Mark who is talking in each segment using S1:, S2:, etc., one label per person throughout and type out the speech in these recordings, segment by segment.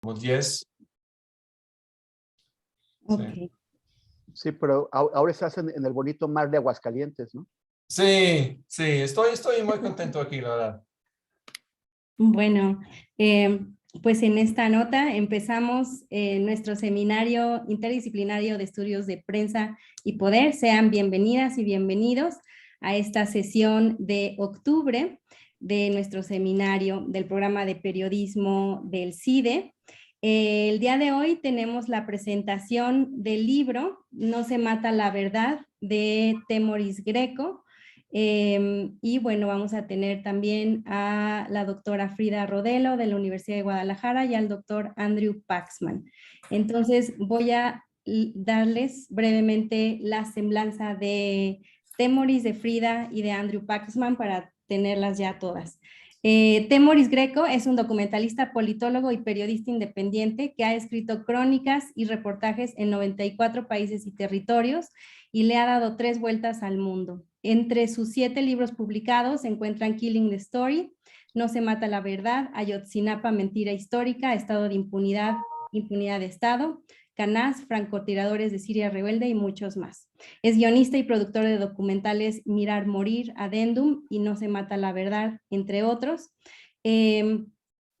S1: como 10.
S2: Ok.
S1: Sí.
S3: Sí, pero ahora estás en el bonito mar de Aguascalientes, ¿no?
S1: Sí, sí, estoy muy contento aquí, la verdad.
S2: Bueno, pues en esta nota empezamos nuestro seminario interdisciplinario de estudios de prensa y poder. Sean bienvenidas y bienvenidos a esta sesión de octubre de nuestro seminario del programa de periodismo del CIDE. El día de hoy tenemos la presentación del libro No se mata la verdad de Temoris Greco. Y bueno, vamos a tener también a la doctora Frida Rodelo de la Universidad de Guadalajara y al doctor Andrew Paxman. Entonces voy a darles brevemente la semblanza de Temoris, de Frida y de Andrew Paxman para tenerlas ya todas. Temoris Greco es un documentalista, politólogo y periodista independiente que ha escrito crónicas y reportajes en 94 países y territorios y le ha dado 3 vueltas al mundo. Entre sus 7 libros publicados se encuentran Killing the Story, No se mata la verdad, Ayotzinapa, mentira histórica, Estado de impunidad, impunidad de Estado, Canás, francotiradores de Siria rebelde y muchos más. Es guionista y productor de documentales Mirar Morir, Adendum y No se mata la verdad, entre otros. Y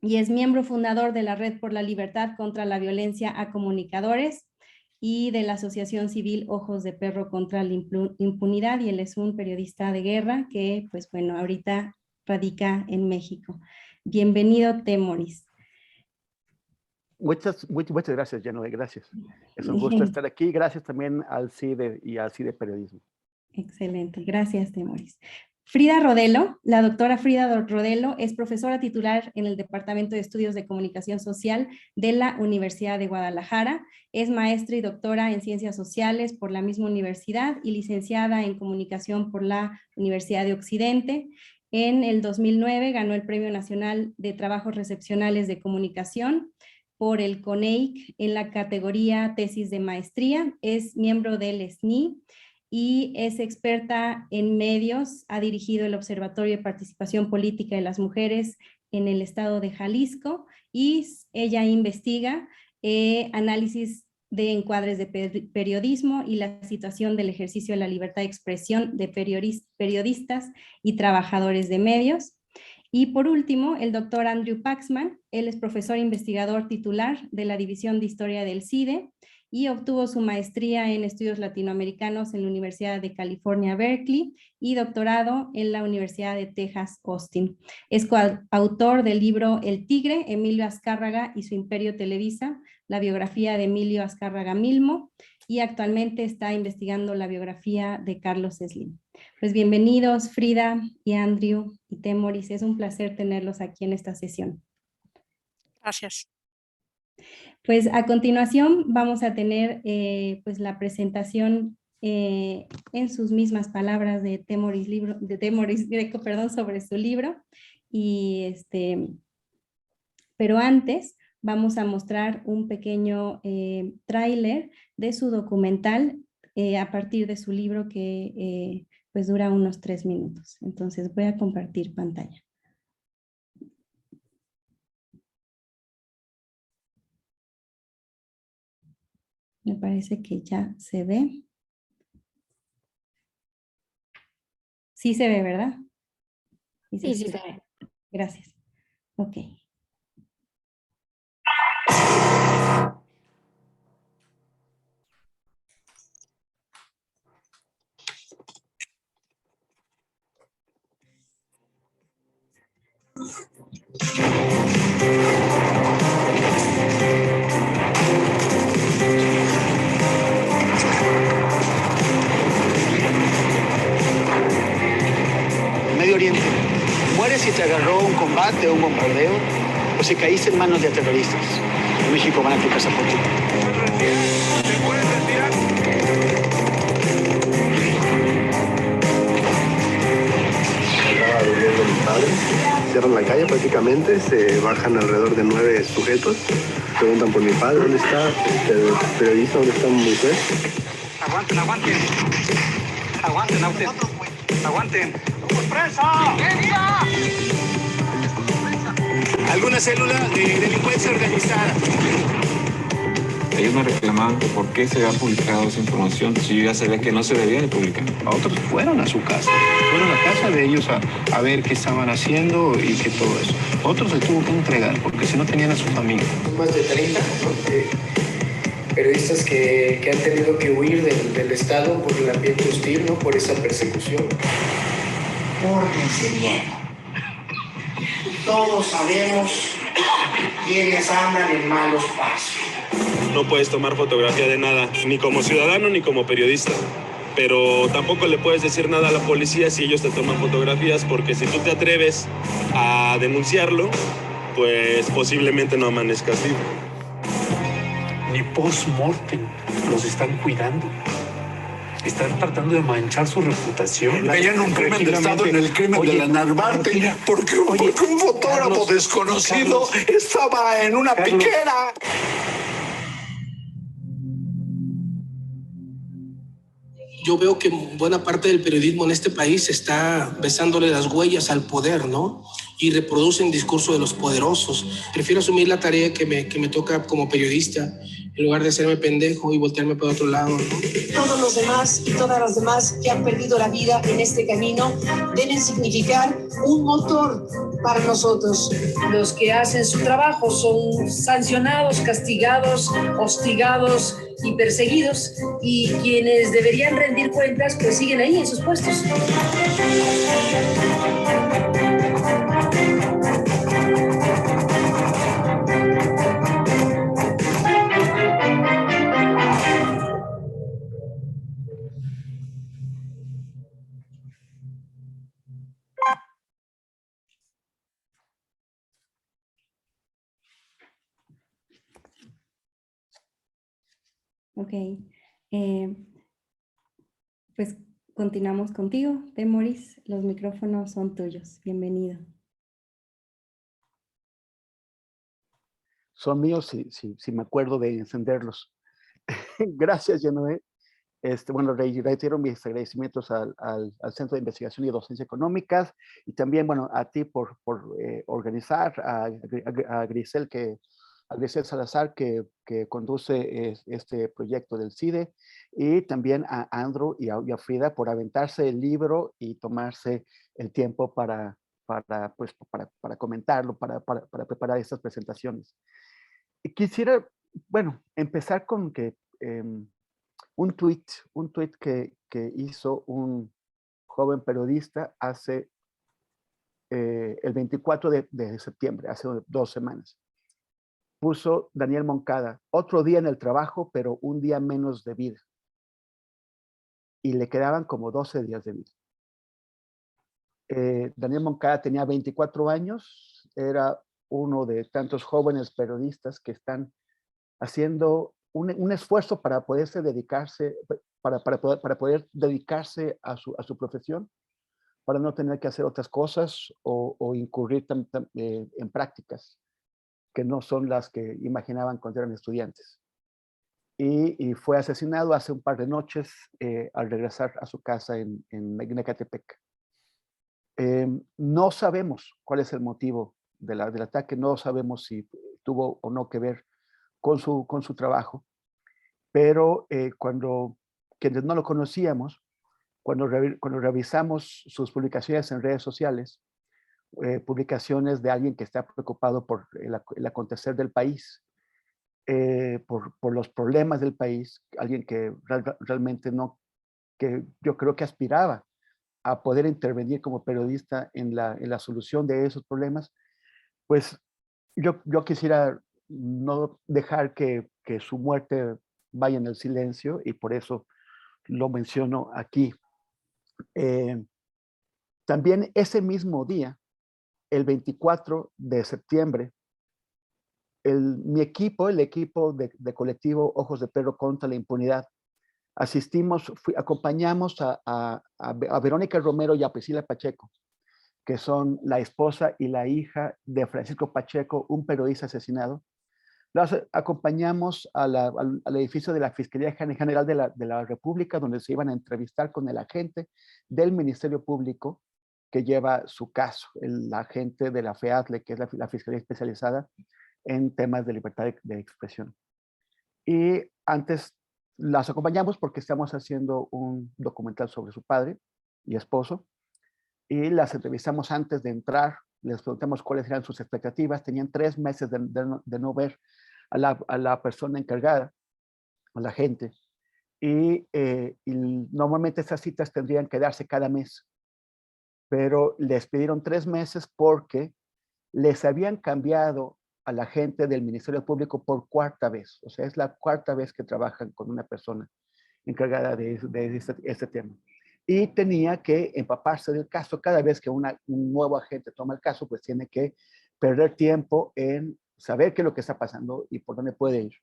S2: es miembro fundador de la Red por la Libertad contra la Violencia a Comunicadores y de la Asociación Civil Ojos de Perro contra la Impunidad, y él es un periodista de guerra que, pues bueno, ahorita radica en México. Bienvenido, Temoris.
S3: Muchas gracias, Janue, gracias. Es un gusto estar aquí. Gracias también al CIDE y al CIDE Periodismo.
S2: Excelente, gracias, Temoris. Frida Rodelo, la doctora Frida Rodelo es profesora titular en el Departamento de Estudios de Comunicación Social de la Universidad de Guadalajara. Es maestra y doctora en Ciencias Sociales por la misma universidad y licenciada en Comunicación por la Universidad de Occidente. En el 2009 ganó el Premio Nacional de Trabajos Recepcionales de Comunicación por el CONEIC en la categoría Tesis de Maestría. Es miembro del SNI y es experta en medios. Ha dirigido el Observatorio de Participación Política de las Mujeres en el estado de Jalisco y ella investiga análisis de encuadres de periodismo y la situación del ejercicio de la libertad de expresión de periodistas y trabajadores de medios. Y por último, el doctor Andrew Paxman, él es profesor investigador titular de la División de Historia del CIDE y obtuvo su maestría en estudios latinoamericanos en la Universidad de California, Berkeley, y doctorado en la Universidad de Texas, Austin. Es coautor del libro El Tigre, Emilio Azcárraga y su Imperio Televisa, la biografía de Emilio Azcárraga Milmo, y actualmente está investigando la biografía de Carlos Slim. Pues bienvenidos, Frida y Andrew y Temoris. Es un placer tenerlos aquí en esta sesión.
S4: Gracias.
S2: Pues a continuación vamos a tener pues la presentación en sus mismas palabras de Temoris Greco, perdón, sobre su libro. Y pero antes vamos a mostrar un pequeño tráiler de su documental a partir de su libro que pues dura unos 3 minutos. Entonces voy a compartir pantalla. Me parece que ya se ve. Sí se ve, ¿verdad?
S4: Sí, sí se ve.
S2: Gracias. Ok.
S5: Medio Oriente. ¿Mueres si te agarró un combate o un bombardeo? ¿O si caíste en manos de terroristas? En México van a tu casa por ti.
S6: ¿Te puedes retirar?
S7: Estaba durmiendo mi padre. Cierran la calle prácticamente, se bajan alrededor de 9 sujetos. Preguntan por mi padre, ¿dónde está? El periodista, ¿dónde está mi mujer?
S6: Aguanten, aguanten. Aguanten, aguanten. Aguanten. ¡Presa! alguna célula de delincuencia organizada.
S8: Ellos me reclamaban que por qué se había publicado esa información si yo ya sabía que no se debía de publicar.
S7: Otros fueron a su casa, fueron a casa de ellos a ver qué estaban haciendo y que todo eso. Otros se tuvo que entregar porque si no tenían a su familia.
S9: Más de 30 periodistas que han tenido que huir del Estado por el ambiente hostil, ¿no? Por esa persecución.
S10: Pórtense bien. Todos sabemos quiénes andan en malos pasos.
S6: No puedes tomar fotografía de nada, ni como ciudadano ni como periodista. Pero tampoco le puedes decir nada a la policía si ellos te toman fotografías, porque si tú te atreves a denunciarlo, pues posiblemente no amanezcas vivo.
S11: Ni post-mortem los están cuidando. Están tratando de manchar su reputación.
S12: Veían un crimen de Estado en el crimen de la Narvarte, porque un fotógrafo
S11: Carlos,
S12: desconocido estaba en una piquera.
S9: Yo veo que buena parte del periodismo en este país está besándole las huellas al poder, ¿no? Y reproducen el discurso de los poderosos. Prefiero asumir la tarea que me toca como periodista, en lugar de hacerme pendejo y voltearme para otro lado, ¿no?
S13: Todos los demás y todas las demás que han perdido la vida en este camino deben significar un motor para nosotros.
S14: Los que hacen su trabajo son sancionados, castigados, hostigados y perseguidos, y quienes deberían rendir cuentas pues siguen ahí en sus puestos.
S2: Ok, pues continuamos contigo, Temoris. Los micrófonos son tuyos. Bienvenido.
S3: Son míos si me acuerdo de encenderlos. Gracias, Genoé. Bueno, reitero mis agradecimientos al Centro de Investigación y Docencia Económicas y también, bueno, a ti por organizar, a Grisel Salazar que conduce este proyecto del CIDE, y también a Andrew y a Frida por aventarse el libro y tomarse el tiempo para comentarlo, para preparar estas presentaciones. Y quisiera, bueno, empezar con que un tweet que hizo un joven periodista hace el 24 de septiembre, hace 2 semanas. Puso Daniel Moncada: otro día en el trabajo, pero un día menos de vida. Y le quedaban como 12 días de vida. Daniel Moncada tenía 24 años, era uno de tantos jóvenes periodistas que están haciendo un esfuerzo para poderse dedicarse, para poder dedicarse a su profesión, para no tener que hacer otras cosas o incurrir en prácticas que no son las que imaginaban cuando eran estudiantes. Y fue asesinado hace un par de noches al regresar a su casa en Ecatepec. No sabemos cuál es el motivo del ataque, no sabemos si tuvo o no que ver con su trabajo, pero cuando quienes no lo conocíamos, cuando revisamos sus publicaciones en redes sociales, publicaciones de alguien que está preocupado por el acontecer del país, por los problemas del país, alguien que realmente no, que yo creo que aspiraba a poder intervenir como periodista en la solución de esos problemas, pues yo quisiera no dejar que su muerte vaya en el silencio, y por eso lo menciono aquí. También ese mismo día, el 24 de septiembre, mi equipo, el equipo de colectivo Ojos de Perro contra la Impunidad, acompañamos a Verónica Romero y a Priscila Pacheco, que son la esposa y la hija de Francisco Pacheco, un periodista asesinado. Las acompañamos al edificio de la Fiscalía General de la República, donde se iban a entrevistar con el agente del Ministerio Público que lleva su caso, el agente de la FEADLE, que es la Fiscalía Especializada en temas de libertad de expresión. Y antes las acompañamos porque estamos haciendo un documental sobre su padre y esposo, y las entrevistamos antes de entrar, les preguntamos cuáles eran sus expectativas. Tenían 3 meses de no ver a la persona encargada, a la gente, y normalmente esas citas tendrían que darse cada mes, pero les pidieron 3 meses porque les habían cambiado a la gente del Ministerio Público por 4ª vez. O sea, es la 4ª vez que trabajan con una persona encargada de este tema. Y tenía que empaparse del caso. Cada vez que un nuevo agente toma el caso, pues tiene que perder tiempo en saber qué es lo que está pasando y por dónde puede ir.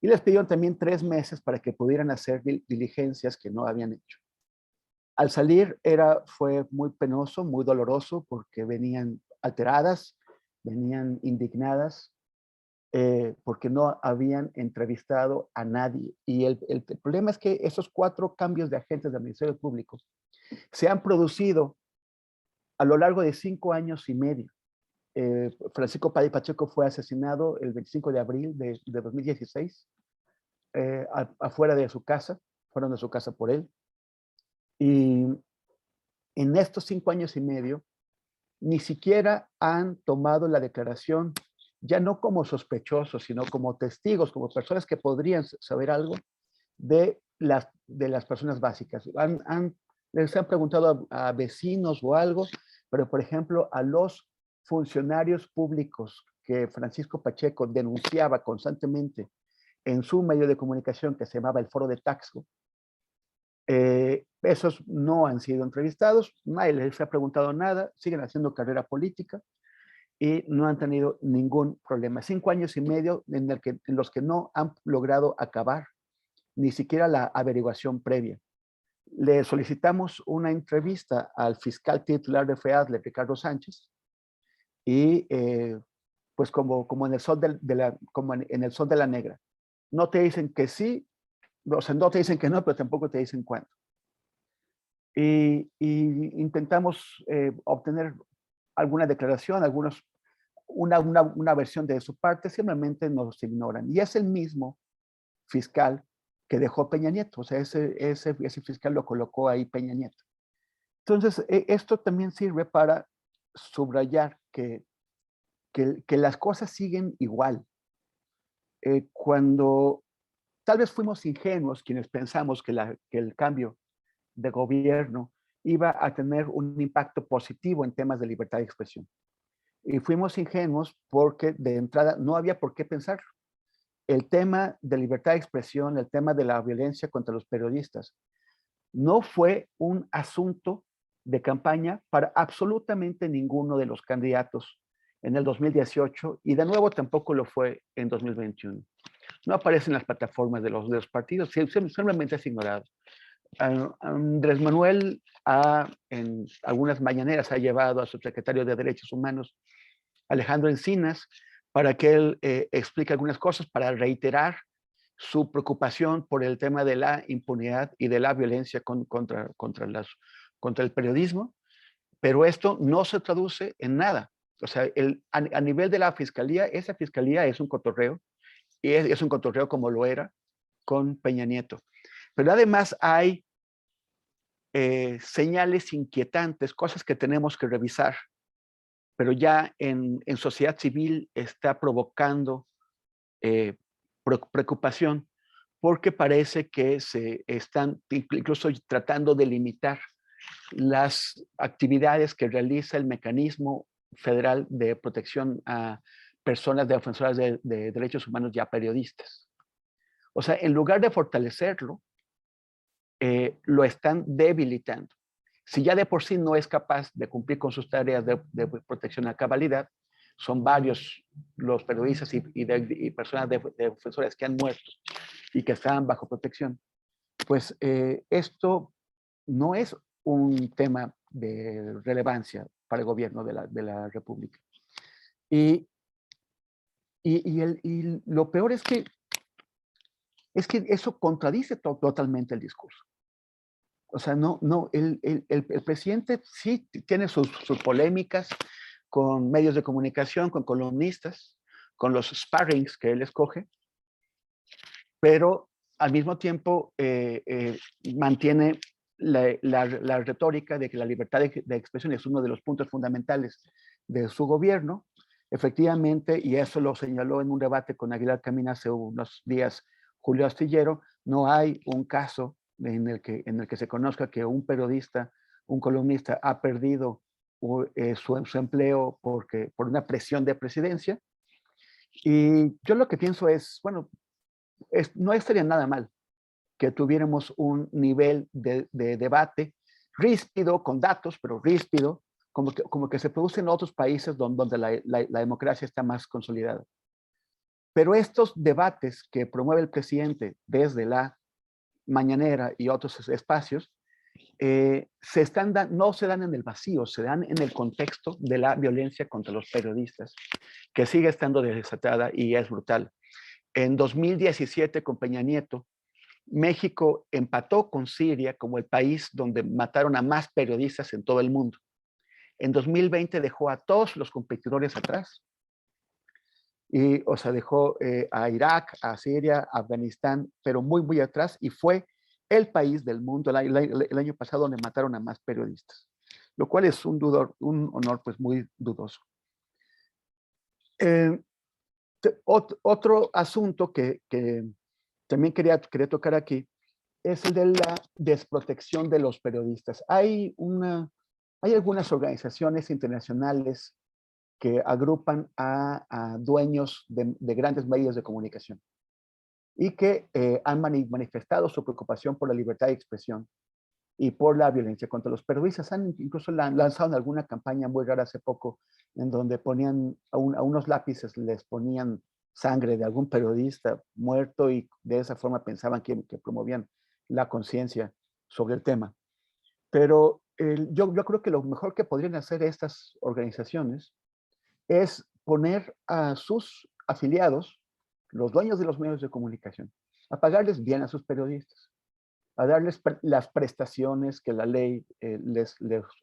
S3: Y les pidieron también 3 meses para que pudieran hacer diligencias que no habían hecho. Al salir fue muy penoso, muy doloroso, porque venían alteradas, venían indignadas, porque no habían entrevistado a nadie. Y el problema es que esos 4 cambios de agentes del Ministerio Público se han producido a lo largo de 5 años y medio. Francisco Padilla Pacheco fue asesinado el 25 de abril de 2016, afuera de su casa, fueron de su casa por él. Y en estos 5 años y medio, ni siquiera han tomado la declaración, ya no como sospechosos, sino como testigos, como personas que podrían saber algo de las personas básicas. Les han preguntado a vecinos o algo, pero por ejemplo a los funcionarios públicos que Francisco Pacheco denunciaba constantemente en su medio de comunicación que se llamaba el Foro de Taxco, esos no han sido entrevistados, nadie les ha preguntado nada, siguen haciendo carrera política y no han tenido ningún problema. 5 años y medio en los que no han logrado acabar ni siquiera la averiguación previa. Le solicitamos una entrevista al fiscal titular de FEADLE, Ricardo Sánchez, y pues como en el sol como en el sol de la negra. No te dicen que sí, o sea, no te dicen que no, pero tampoco te dicen cuándo. Y intentamos obtener alguna declaración, una versión de su parte, simplemente nos ignoran. Y es el mismo fiscal que dejó Peña Nieto, o sea, ese fiscal lo colocó ahí Peña Nieto. Entonces, esto también sirve para subrayar que las cosas siguen igual. Cuando tal vez fuimos ingenuos quienes pensamos que el cambio de gobierno iba a tener un impacto positivo en temas de libertad de expresión. Y fuimos ingenuos porque de entrada no había por qué pensar. El tema de libertad de expresión, el tema de la violencia contra los periodistas, no fue un asunto de campaña para absolutamente ninguno de los candidatos en el 2018 y de nuevo tampoco lo fue en 2021. No aparece en las plataformas de los partidos, simplemente es ignorado. Andrés Manuel en algunas mañaneras ha llevado a su secretario de Derechos Humanos, Alejandro Encinas, para que él explique algunas cosas, para reiterar su preocupación por el tema de la impunidad y de la violencia contra el periodismo, pero esto no se traduce en nada. O sea, a nivel de la fiscalía, esa fiscalía es un cotorreo, y es un cotorreo como lo era con Peña Nieto. Pero además hay señales inquietantes, cosas que tenemos que revisar, pero ya en sociedad civil está provocando preocupación, porque parece que se están incluso tratando de limitar las actividades que realiza el Mecanismo Federal de Protección a personas defensoras de derechos humanos y a periodistas. O sea, en lugar de fortalecerlo, lo están debilitando. Si ya de por sí no es capaz de cumplir con sus tareas de protección a cabalidad, son varios los periodistas y personas defensoras que han muerto y que están bajo protección, pues esto no es un tema de relevancia para el gobierno de la República. Y lo peor es que eso contradice totalmente el discurso. O sea, el presidente sí tiene sus polémicas con medios de comunicación, con columnistas, con los sparrings que él escoge, pero al mismo tiempo mantiene la retórica de que la libertad de expresión es uno de los puntos fundamentales de su gobierno. Efectivamente, y eso lo señaló en un debate con Aguilar Camín hace unos días Julio Astillero, no hay un caso en el que se conozca que un periodista, un columnista ha perdido su empleo por una presión de presidencia. Y yo lo que pienso es, bueno, no estaría nada mal que tuviéramos un nivel de debate ríspido, con datos, pero ríspido, como que se produce en otros países donde la democracia está más consolidada. Pero estos debates que promueve el presidente desde la mañanera y otros espacios, no se dan en el vacío, se dan en el contexto de la violencia contra los periodistas, que sigue estando desatada y es brutal. En 2017, con Peña Nieto, México empató con Siria como el país donde mataron a más periodistas en todo el mundo. En 2020 dejó a todos los competidores atrás. Y, o sea, dejó a Irak, a Siria, a Afganistán, pero muy, muy atrás, y fue el país del mundo el año pasado donde mataron a más periodistas, lo cual es un honor pues muy dudoso. Otro asunto que también quería tocar aquí es el de la desprotección de los periodistas. Hay algunas organizaciones internacionales que agrupan a dueños de grandes medios de comunicación y que han manifestado su preocupación por la libertad de expresión y por la violencia contra los periodistas. Han incluso lanzado alguna campaña muy rara hace poco en donde ponían a unos lápices, les ponían sangre de algún periodista muerto y de esa forma pensaban que promovían la conciencia sobre el tema. Pero yo creo que lo mejor que podrían hacer estas organizaciones es poner a sus afiliados, los dueños de los medios de comunicación, a pagarles bien a sus periodistas, a darles las prestaciones que la ley les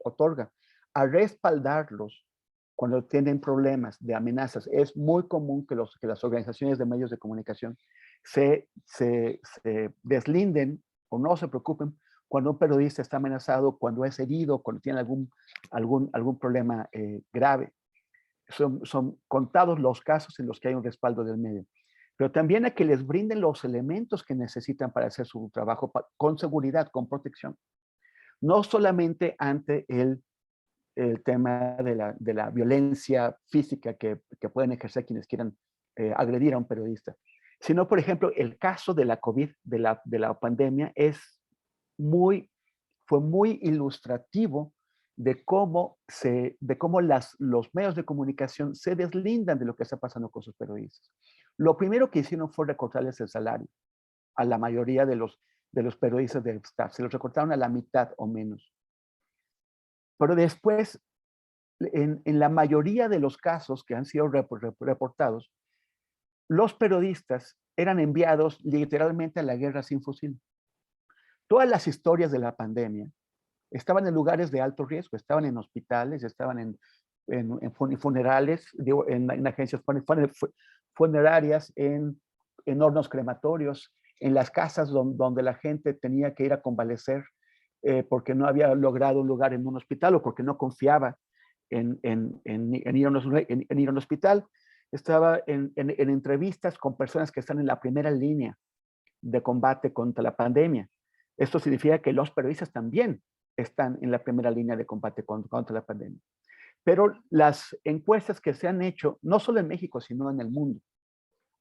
S3: otorga, a respaldarlos cuando tienen problemas de amenazas. Es muy común que las organizaciones de medios de comunicación se deslinden o no se preocupen cuando un periodista está amenazado, cuando es herido, cuando tiene algún problema grave. Son contados los casos en los que hay un respaldo del medio. Pero también a que les brinden los elementos que necesitan para hacer su trabajo con seguridad, con protección. No solamente ante el tema de la violencia física que pueden ejercer quienes quieran agredir a un periodista, sino, por ejemplo, el caso de la COVID, de la pandemia, fue muy ilustrativo de cómo los medios de comunicación se deslindan de lo que está pasando con sus periodistas. Lo primero que hicieron fue recortarles el salario a la mayoría de los periodistas del staff. Se los recortaron a la mitad o menos. Pero después, en la mayoría de los casos que han sido reportados, los periodistas eran enviados literalmente a la guerra sin fusil. Todas las historias de la pandemia estaban en lugares de alto riesgo, estaban en hospitales, estaban en funerales, en agencias funerarias, en hornos crematorios, en las casas donde la gente tenía que ir a convalecer porque no había logrado un lugar en un hospital o porque no confiaba en ir a un hospital. Estaba en entrevistas con personas que están en la primera línea de combate contra la pandemia. Esto significa que los periodistas también están en la primera línea de combate contra la pandemia. Pero las encuestas que se han hecho, no solo en México, sino en el mundo,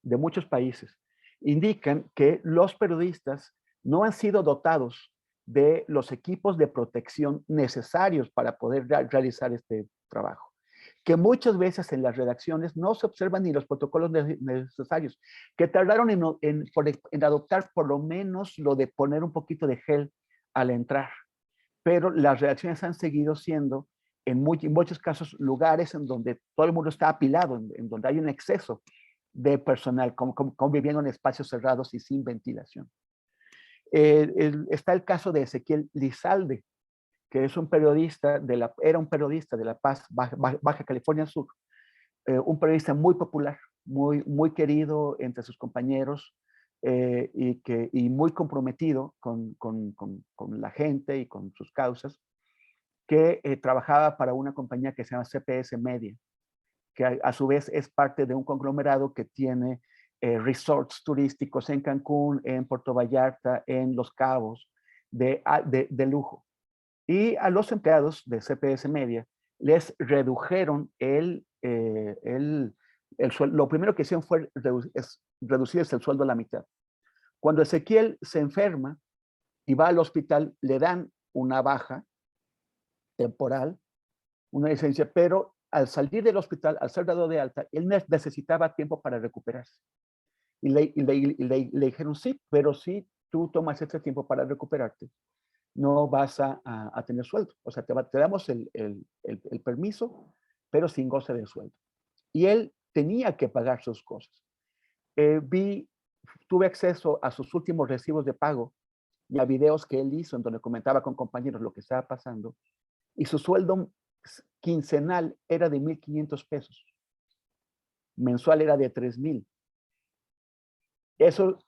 S3: de muchos países, indican que los periodistas no han sido dotados de los equipos de protección necesarios para poder realizar este trabajo. Que muchas veces en las redacciones no se observan ni los protocolos necesarios, que tardaron en adoptar por lo menos lo de poner un poquito de gel al entrar. Pero las redacciones han seguido siendo, en muchos casos, lugares en donde todo el mundo está apilado, en donde hay un exceso de personal conviviendo en espacios cerrados y sin ventilación. Está el caso de Ezequiel Lizalde, que es un periodista era un periodista de La Paz, Baja California Sur, un periodista muy popular, muy querido entre sus compañeros y muy comprometido con la gente y con sus causas, que trabajaba para una compañía que se llama CPS Media, que a su vez es parte de un conglomerado que tiene resorts turísticos en Cancún, en Puerto Vallarta, en Los Cabos, de lujo. Y a los empleados de CPS Media les redujeron lo primero que hicieron fue reducirles el sueldo a la mitad. Cuando Ezequiel se enferma y va al hospital, le dan una baja temporal, una licencia, pero al salir del hospital, al ser dado de alta, él necesitaba tiempo para recuperarse. Y le dijeron, sí, pero si tú tomas este tiempo para recuperarte, no vas a tener sueldo. O sea, te damos el permiso, pero sin goce de sueldo. Y él tenía que pagar sus cosas. Tuve acceso a sus últimos recibos de pago y a videos que él hizo en donde comentaba con compañeros lo que estaba pasando. Y su sueldo quincenal era de 1,500 pesos. Mensual era de 3,000. Eso,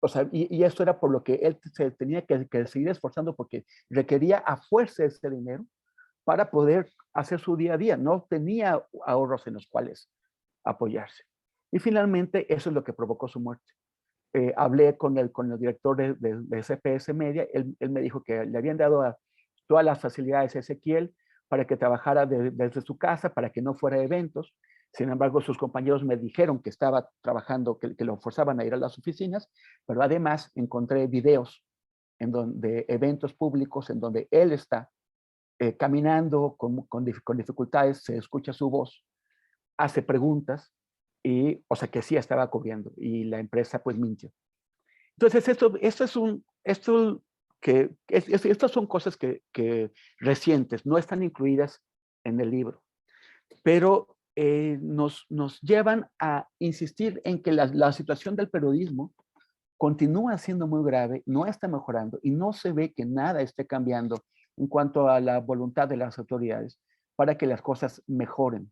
S3: o sea, y esto era por lo que él se tenía que seguir esforzando porque requería a fuerza ese dinero para poder hacer su día a día. No tenía ahorros en los cuales apoyarse. Y finalmente eso es lo que provocó su muerte. Hablé con el director de CPS Media, él me dijo que le habían dado todas las facilidades a Ezequiel para que trabajara desde su casa, para que no fuera a eventos. Sin embargo, sus compañeros me dijeron que estaba trabajando, que lo forzaban a ir a las oficinas, pero además encontré videos de eventos públicos en donde él está caminando con dificultades, se escucha su voz, hace preguntas, o sea que sí estaba cubriendo, y la empresa pues mintió. Entonces, estas son cosas que recientes, no están incluidas en el libro, pero nos llevan a insistir en que la situación del periodismo continúa siendo muy grave, no está mejorando y no se ve que nada esté cambiando en cuanto a la voluntad de las autoridades para que las cosas mejoren.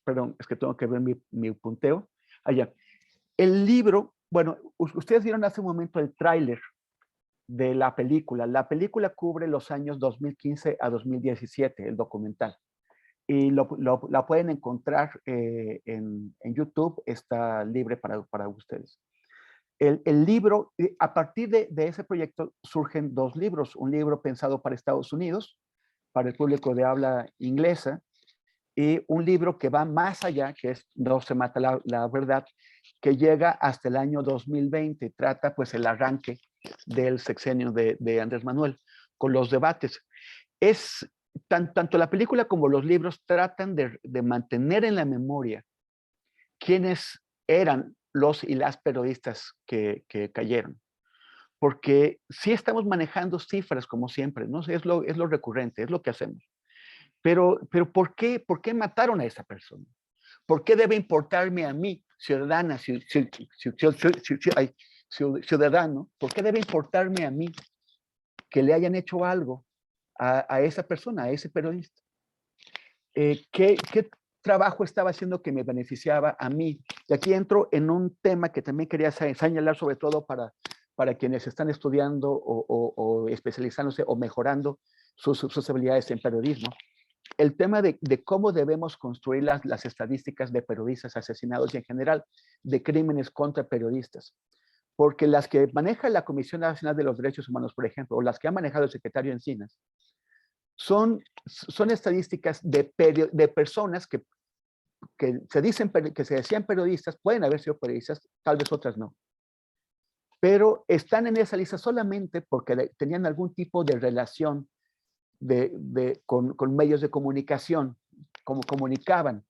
S3: Perdón, es que tengo que ver mi punteo. Allá. El libro, bueno, ustedes vieron hace un momento el tráiler de la película. La película cubre los años 2015 a 2017, el documental. Y la pueden encontrar en YouTube, está libre para ustedes. El libro, a partir de ese proyecto surgen dos libros. Un libro pensado para Estados Unidos, para el público de habla inglesa, y un libro que va más allá, que es No se mata la verdad, que llega hasta el año 2020, trata pues el arranque del sexenio de Andrés Manuel, con los debates. Tanto la película como los libros tratan de mantener en la memoria quiénes eran los y las periodistas que cayeron. Porque sí estamos manejando cifras como siempre, ¿no? Es lo recurrente, es lo que hacemos. Pero ¿por qué mataron a esa persona? ¿Por qué debe importarme a mí, ciudadana, ciudadano? ¿Por qué debe importarme a mí que le hayan hecho algo a esa persona, a ese periodista? ¿Qué trabajo estaba haciendo que me beneficiaba a mí? Y aquí entro en un tema que también quería señalar, sobre todo para quienes están estudiando o especializándose o mejorando sus habilidades en periodismo. El tema de cómo debemos construir las estadísticas de periodistas asesinados y en general de crímenes contra periodistas. Porque las que maneja la Comisión Nacional de los Derechos Humanos, por ejemplo, o las que ha manejado el secretario Encinas, son estadísticas de personas que se decían periodistas, pueden haber sido periodistas, tal vez otras no. Pero están en esa lista solamente porque tenían algún tipo de relación con medios de comunicación, como comunicaban,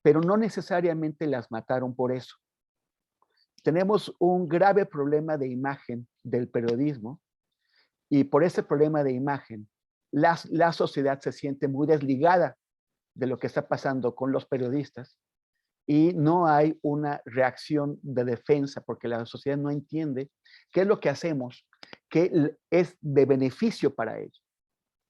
S3: pero no necesariamente las mataron por eso. Tenemos un grave problema de imagen del periodismo y por ese problema de imagen, la sociedad se siente muy desligada de lo que está pasando con los periodistas y no hay una reacción de defensa porque la sociedad no entiende qué es lo que hacemos, que es de beneficio para ellos.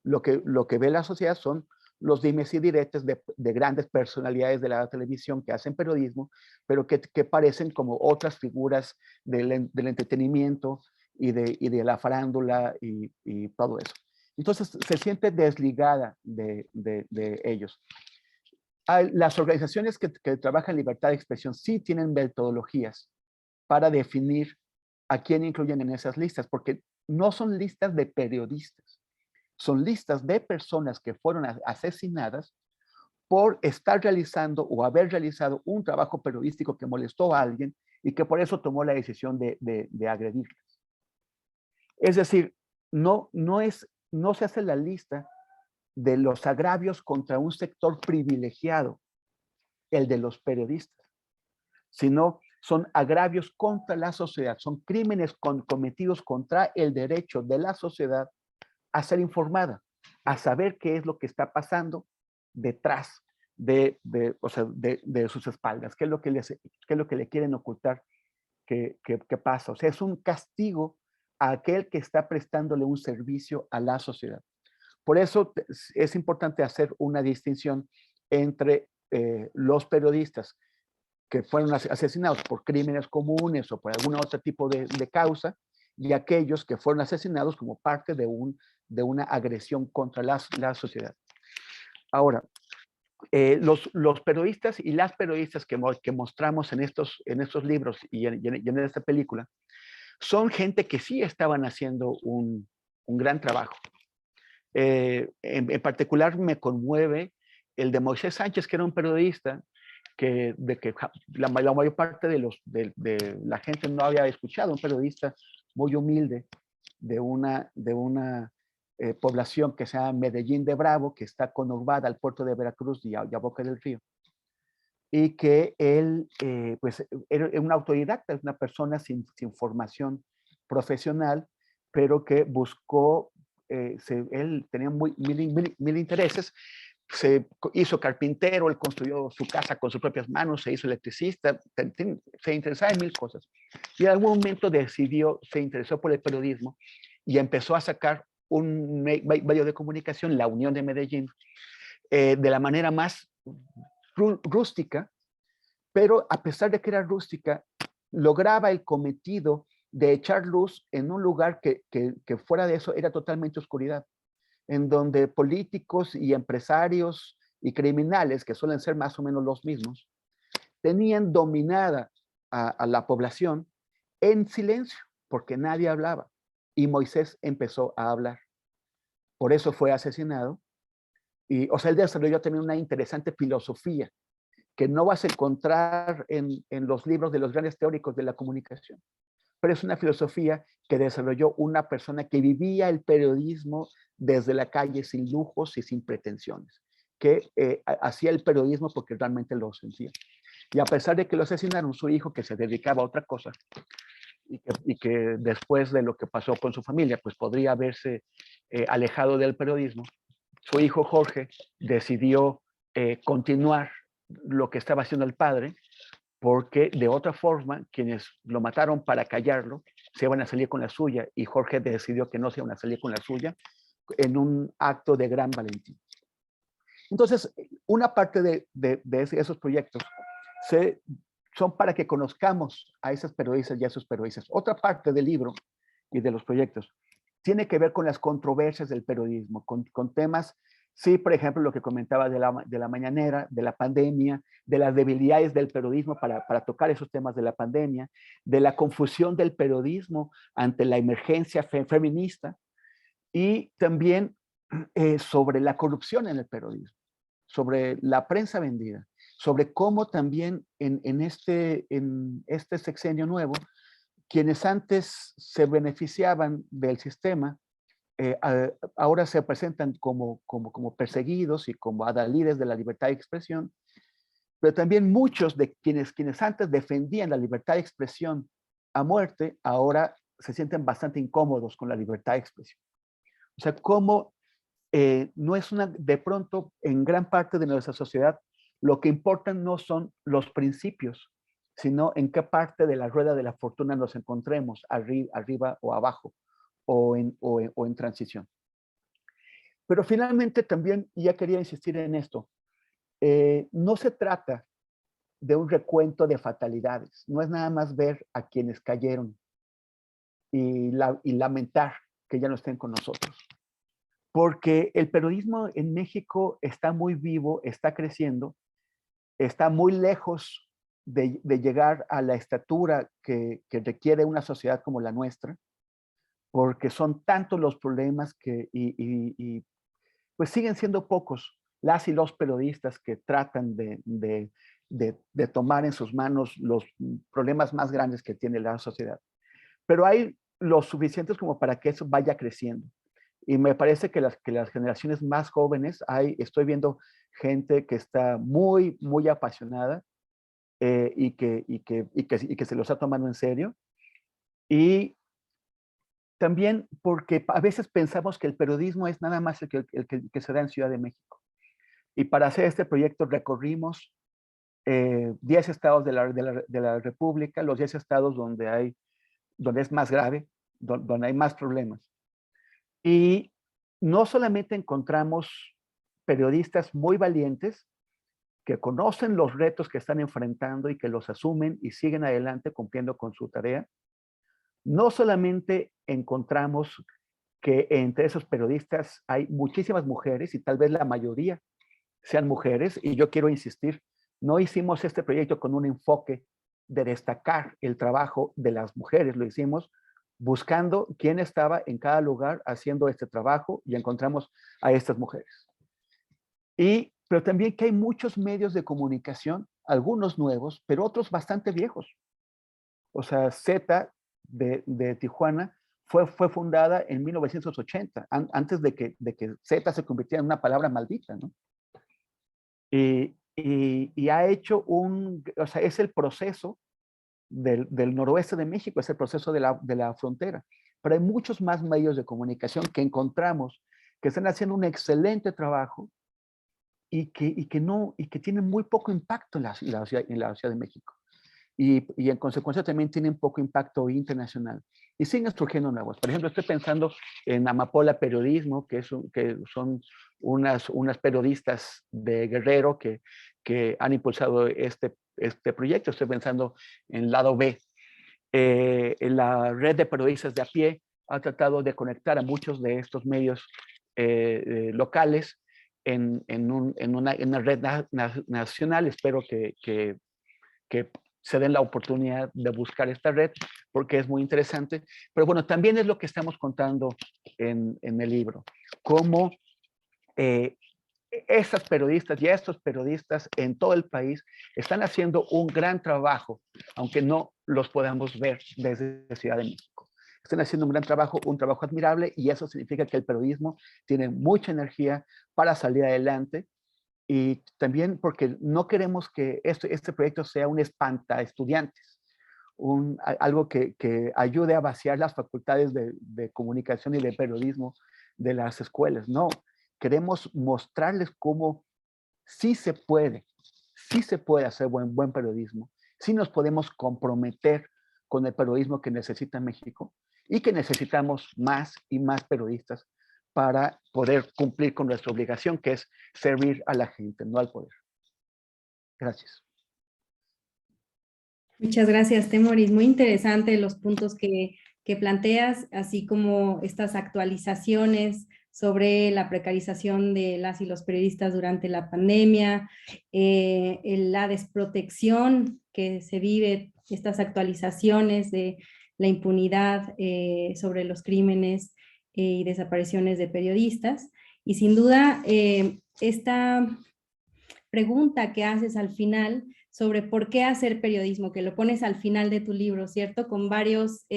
S3: Lo que ve la sociedad son los dimes y diretes de grandes personalidades de la televisión que hacen periodismo, pero que parecen como otras figuras del entretenimiento y de la farándula y todo eso. Entonces se siente desligada de ellos. Las organizaciones que trabajan en libertad de expresión sí tienen metodologías para definir a quién incluyen en esas listas, porque no son listas de periodistas, son listas de personas que fueron asesinadas por estar realizando o haber realizado un trabajo periodístico que molestó a alguien y que por eso tomó la decisión de agredirlas. Es decir, no se hace la lista de los agravios contra un sector privilegiado, el de los periodistas, sino son agravios contra la sociedad, son crímenes cometidos contra el derecho de la sociedad a ser informada, a saber qué es lo que está pasando detrás de sus espaldas, qué es lo que le quieren ocultar que pasa. O sea, es un castigo a aquel que está prestándole un servicio a la sociedad. Por eso es importante hacer una distinción entre los periodistas que fueron asesinados por crímenes comunes o por algún otro tipo de causa y aquellos que fueron asesinados como parte de una agresión contra la sociedad. Ahora, los periodistas y las periodistas que mostramos en estos libros y en esta película son gente que sí estaban haciendo un gran trabajo. En particular me conmueve el de Moisés Sánchez, que era un periodista que la mayor parte de la gente no había escuchado, un periodista muy humilde de una población que se llama Medellín de Bravo, que está conurbada al puerto de Veracruz y a Boca del Río. Y que él pues era un autodidacta, es una persona sin formación profesional, pero que buscó, él tenía mil intereses, se hizo carpintero, él construyó su casa con sus propias manos, se hizo electricista, se interesaba en mil cosas. Y en algún momento se interesó por el periodismo y empezó a sacar un medio de comunicación, La Unión de Medellín, de la manera más rústica, pero a pesar de que era rústica, lograba el cometido de echar luz en un lugar que fuera de eso era totalmente oscuridad, en donde políticos y empresarios y criminales, que suelen ser más o menos los mismos, tenían dominada a la población en silencio, porque nadie hablaba. Y Moisés empezó a hablar. Por eso fue asesinado. Y, o sea, él desarrolló también una interesante filosofía que no vas a encontrar en los libros de los grandes teóricos de la comunicación. Pero es una filosofía que desarrolló una persona que vivía el periodismo desde la calle sin lujos y sin pretensiones, que hacía el periodismo porque realmente lo sentía. Y a pesar de que lo asesinaron, su hijo, que se dedicaba a otra cosa, y que después de lo que pasó con su familia, pues podría haberse alejado del periodismo, su hijo Jorge decidió continuar lo que estaba haciendo el padre, porque de otra forma, quienes lo mataron para callarlo, se iban a salir con la suya, y Jorge decidió que no se iban a salir con la suya, en un acto de gran valentía. Entonces, una parte de esos proyectos son para que conozcamos a esas periodistas y a esos periodistas. Otra parte del libro y de los proyectos tiene que ver con las controversias del periodismo, con temas, sí, por ejemplo, lo que comentaba de la mañanera, de la pandemia, de las debilidades del periodismo para tocar esos temas de la pandemia, de la confusión del periodismo ante la emergencia feminista, y también sobre la corrupción en el periodismo, sobre la prensa vendida, sobre cómo también en este sexenio nuevo, quienes antes se beneficiaban del sistema, ahora se presentan como perseguidos y como adalides de la libertad de expresión, pero también muchos de quienes antes defendían la libertad de expresión a muerte, ahora se sienten bastante incómodos con la libertad de expresión. O sea, cómo no es de pronto, en gran parte de nuestra sociedad, Lo que importa no son los principios, sino en qué parte de la rueda de la fortuna nos encontremos, arriba o abajo, o en transición. Pero finalmente también, y ya quería insistir en esto, no se trata de un recuento de fatalidades, no es nada más ver a quienes cayeron y lamentar que ya no estén con nosotros. Porque el periodismo en México está muy vivo, está creciendo, está muy lejos de llegar a la estatura que requiere una sociedad como la nuestra, porque son tantos los problemas y pues siguen siendo pocos las y los periodistas que tratan de tomar en sus manos los problemas más grandes que tiene la sociedad. Pero hay los suficientes como para que eso vaya creciendo. Y me parece que las generaciones más jóvenes, estoy viendo gente que está muy, muy apasionada y que se lo está tomando en serio. Y también porque a veces pensamos que el periodismo es nada más el que se da en Ciudad de México. Y para hacer este proyecto recorrimos 10 estados de la República, los 10 estados donde es más grave, donde hay más problemas. Y no solamente encontramos periodistas muy valientes que conocen los retos que están enfrentando y que los asumen y siguen adelante cumpliendo con su tarea. No solamente encontramos que entre esos periodistas hay muchísimas mujeres y tal vez la mayoría sean mujeres, y yo quiero insistir, no hicimos este proyecto con un enfoque de destacar el trabajo de las mujeres, lo hicimos buscando quién estaba en cada lugar haciendo este trabajo y encontramos a estas mujeres. Pero también que hay muchos medios de comunicación, algunos nuevos, pero otros bastante viejos. O sea, Z de Tijuana fue fundada en 1980, antes de que Z se convirtiera en una palabra maldita, ¿no? Y ha hecho o sea, es el proceso del noroeste de México, es el proceso de la frontera. Pero hay muchos más medios de comunicación que encontramos que están haciendo un excelente trabajo y que tienen muy poco impacto en la Ciudad de México. Y en consecuencia también tienen poco impacto internacional. Y siguen surgiendo nuevos. Por ejemplo, estoy pensando en Amapola Periodismo, que son unas periodistas de Guerrero que han impulsado este proyecto. Estoy pensando en Lado B. En la red de periodistas de a pie ha tratado de conectar a muchos de estos medios locales en una red nacional. Espero que se den la oportunidad de buscar esta red porque es muy interesante. Pero bueno, también es lo que estamos contando en el libro. Cómo estas periodistas y estos periodistas en todo el país están haciendo un gran trabajo, aunque no los podamos ver desde Ciudad de México. Están haciendo un gran trabajo, un trabajo admirable, y eso significa que el periodismo tiene mucha energía para salir adelante. Y también porque no queremos que este proyecto sea un espanta estudiantes, algo que ayude a vaciar las facultades de comunicación y de periodismo de las escuelas. No, queremos mostrarles cómo sí se puede hacer buen periodismo, sí nos podemos comprometer con el periodismo que necesita México y que necesitamos más y más periodistas para poder cumplir con nuestra obligación, que es servir a la gente, no al poder. Gracias.
S2: Muchas gracias, Temoris. Muy interesante los puntos que planteas, así como estas actualizaciones sobre la precarización de las y los periodistas durante la pandemia, la desprotección que se vive, estas actualizaciones de la impunidad sobre los crímenes y desapariciones de periodistas. Y sin duda, esta pregunta que haces al final sobre por qué hacer periodismo, que lo pones al final de tu libro, ¿cierto? Con varios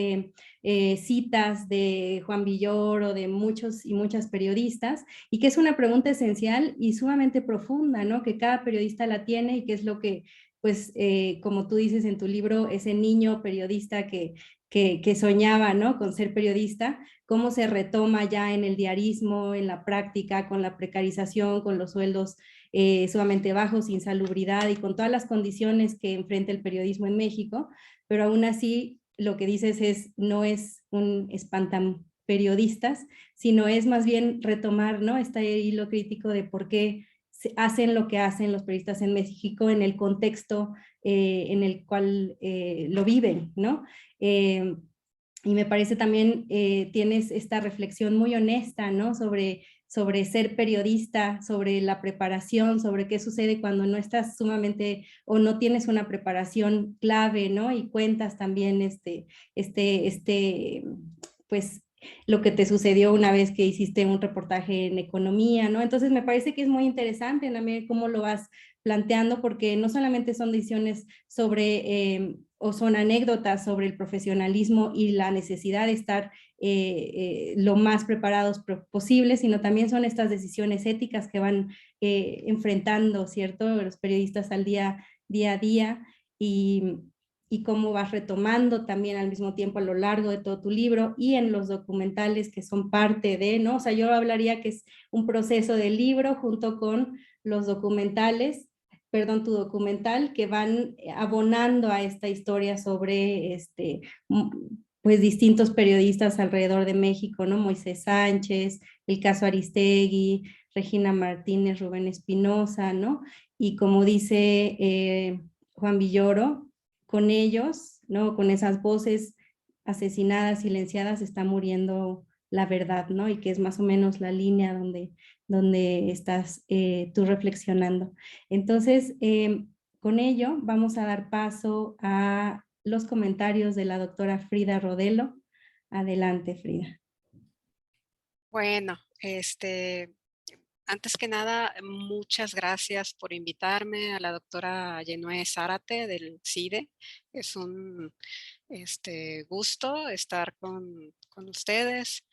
S2: citas de Juan Villoro, de muchos y muchas periodistas, y que es una pregunta esencial y sumamente profunda, ¿no? Que cada periodista la tiene y que es lo que, pues, como tú dices en tu libro, ese niño periodista que soñaba, ¿no? Con ser periodista, cómo se retoma ya en el diarismo, en la práctica, con la precarización, con los sueldos sumamente bajos, insalubridad y con todas las condiciones que enfrenta el periodismo en México, pero aún así lo que dices es, no es un espantaperiodistas, sino es más bien retomar, ¿no?, este hilo crítico de por qué hacen lo que hacen los periodistas en México en el contexto en el cual lo viven, ¿no? Y me parece también tienes esta reflexión muy honesta, ¿no?, sobre ser periodista, sobre la preparación, sobre qué sucede cuando no estás sumamente o no tienes una preparación clave, ¿no? Y cuentas también pues lo que te sucedió una vez que hiciste un reportaje en economía, ¿no? Entonces me parece que es muy interesante también cómo lo vas planteando, porque no solamente son decisiones sobre, o son anécdotas sobre el profesionalismo y la necesidad de estar lo más preparados posible, sino también son estas decisiones éticas que van enfrentando, ¿cierto?, los periodistas al día a día, y cómo vas retomando también al mismo tiempo a lo largo de todo tu libro y en los documentales que son parte de, ¿no? O sea, yo hablaría que es un proceso de libro junto con los documentales, perdón, tu documental, que van abonando a esta historia sobre pues distintos periodistas alrededor de México, ¿no? Moisés Sánchez, el caso Aristegui, Regina Martínez, Rubén Espinosa, ¿no? Y como dice Juan Villoro, con ellos, ¿no?, con esas voces asesinadas, silenciadas, está muriendo la verdad, ¿no? Y que es más o menos la línea donde estás tú reflexionando. Entonces, con ello vamos a dar paso a los comentarios de la doctora Frida Rodelo. Adelante, Frida.
S4: Bueno, antes que nada, muchas gracias por invitarme, a la doctora Yenue Zárate del CIDE. Es un gusto estar con ustedes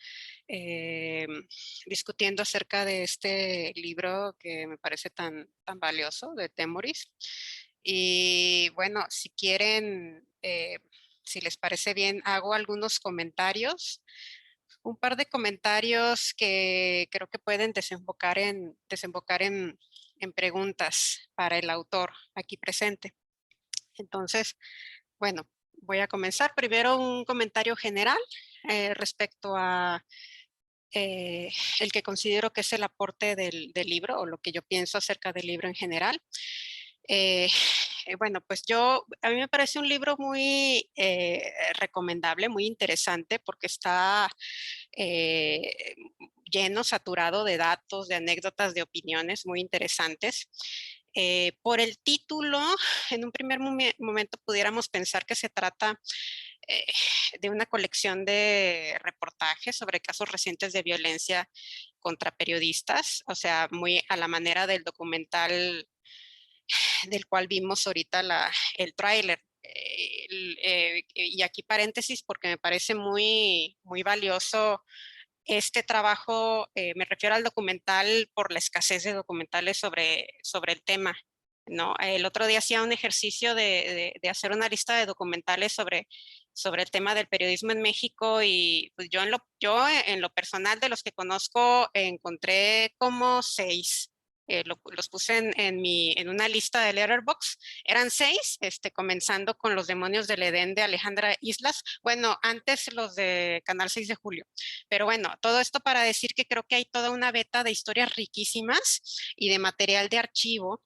S4: discutiendo acerca de este libro que me parece tan valioso, de Temoris. Y bueno, si quieren, si les parece bien, hago algunos comentarios. Un par de comentarios que creo que pueden desembocar en preguntas para el autor aquí presente. Entonces, bueno, voy a comenzar. Primero un comentario general respecto a el que considero que es el aporte del libro, o lo que yo pienso acerca del libro en general. Bueno, pues a mí me parece un libro muy recomendable, muy interesante, porque está lleno, saturado de datos, de anécdotas, de opiniones muy interesantes. Por el título, en un primer momento pudiéramos pensar que se trata de una colección de reportajes sobre casos recientes de violencia contra periodistas, o sea, muy a la manera del documental del cual vimos ahorita el tráiler. Y aquí paréntesis, porque me parece muy valioso este trabajo. Me refiero al documental por la escasez de documentales sobre el tema, ¿no? El otro día hacía un ejercicio de hacer una lista de documentales sobre el tema del periodismo en México, y pues yo en lo personal, de los que conozco, encontré como 6. Los puse en una lista de Letterboxd. Eran 6, comenzando con Los demonios del Edén de Alejandra Islas. Bueno, antes los de Canal 6 de Julio. Pero bueno, todo esto para decir que creo que hay toda una beta de historias riquísimas y de material de archivo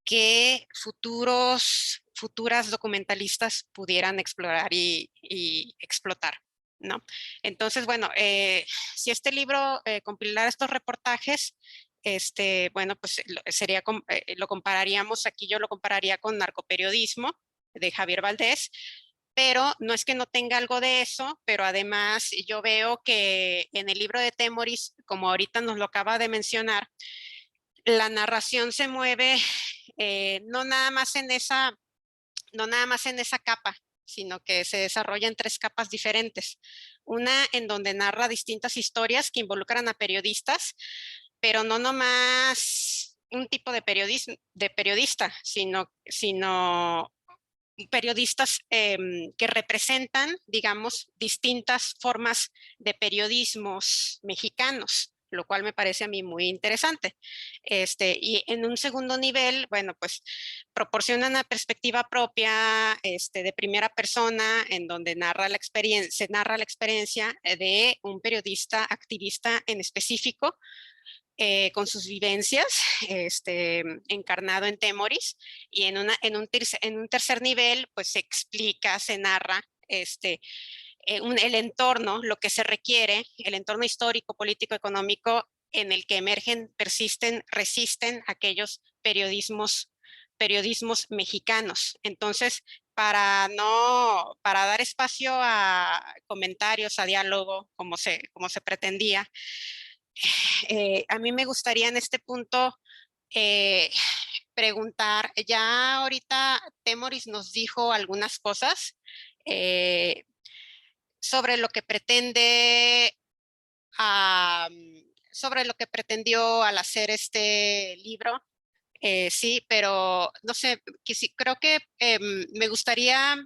S4: que futuras documentalistas pudieran explorar y explotar, ¿no? Entonces, bueno, si este libro compilara estos reportajes, bueno, pues lo compararíamos, aquí yo lo compararía con Narcoperiodismo de Javier Valdés, pero no es que no tenga algo de eso, pero además yo veo que en el libro de Temoris, como ahorita nos lo acaba de mencionar, la narración se mueve no nada más en esa capa, sino que se desarrolla en 3 capas diferentes. Una en donde narra distintas historias que involucran a periodistas, pero no nomás un tipo de periodista, sino periodistas que representan, digamos, distintas formas de periodismos mexicanos, lo cual me parece a mí muy interesante. Y en un segundo nivel, bueno, pues proporciona una perspectiva propia de primera persona en donde se narra la experiencia de un periodista activista en específico, con sus vivencias, encarnado en Temoris, y en un tercer nivel, pues se explica, se narra el entorno, lo que se requiere, el entorno histórico, político, económico en el que emergen, persisten, resisten aquellos periodismos mexicanos. Entonces, para dar espacio a comentarios, a diálogo, como se pretendía, a mí me gustaría en este punto preguntar, ya ahorita Temoris nos dijo algunas cosas sobre lo que sobre lo que pretendió al hacer este libro. Sí, pero no sé, creo que me gustaría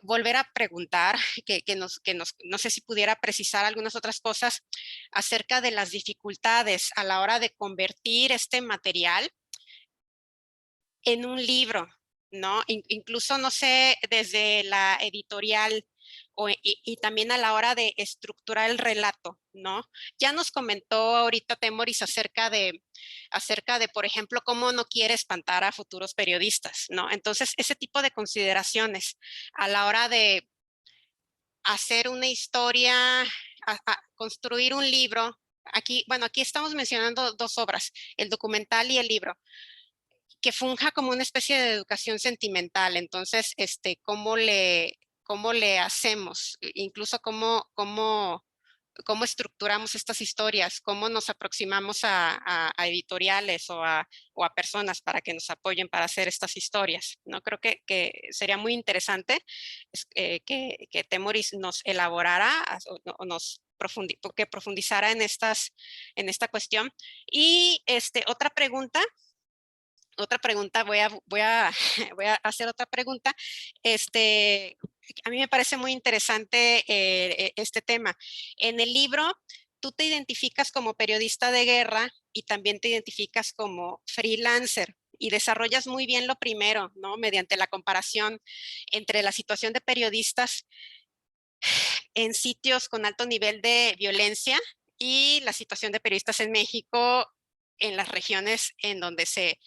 S4: volver a preguntar, no sé si pudiera precisar algunas otras cosas acerca de las dificultades a la hora de convertir este material en un libro, ¿no? Incluso, no sé, desde la editorial y también a la hora de estructurar el relato, ¿no? Ya nos comentó ahorita Temoris acerca de, por ejemplo, cómo no quiere espantar a futuros periodistas, ¿no? Entonces, ese tipo de consideraciones a la hora de hacer una historia, construir un libro. Aquí estamos mencionando dos obras, el documental y el libro, que funja como una especie de educación sentimental. Entonces, ¿cómo le hacemos? Incluso cómo estructuramos estas historias, cómo nos aproximamos a editoriales o a personas para que nos apoyen para hacer estas historias, ¿no? Creo que sería muy interesante que Temoris nos elaborara que profundizara en esta cuestión. Y otra pregunta, voy a hacer otra pregunta. A mí me parece muy interesante este tema. En el libro, tú te identificas como periodista de guerra y también te identificas como freelancer y desarrollas muy bien lo primero, ¿no? Mediante la comparación entre la situación de periodistas en sitios con alto nivel de violencia y la situación de periodistas en México en las regiones en donde se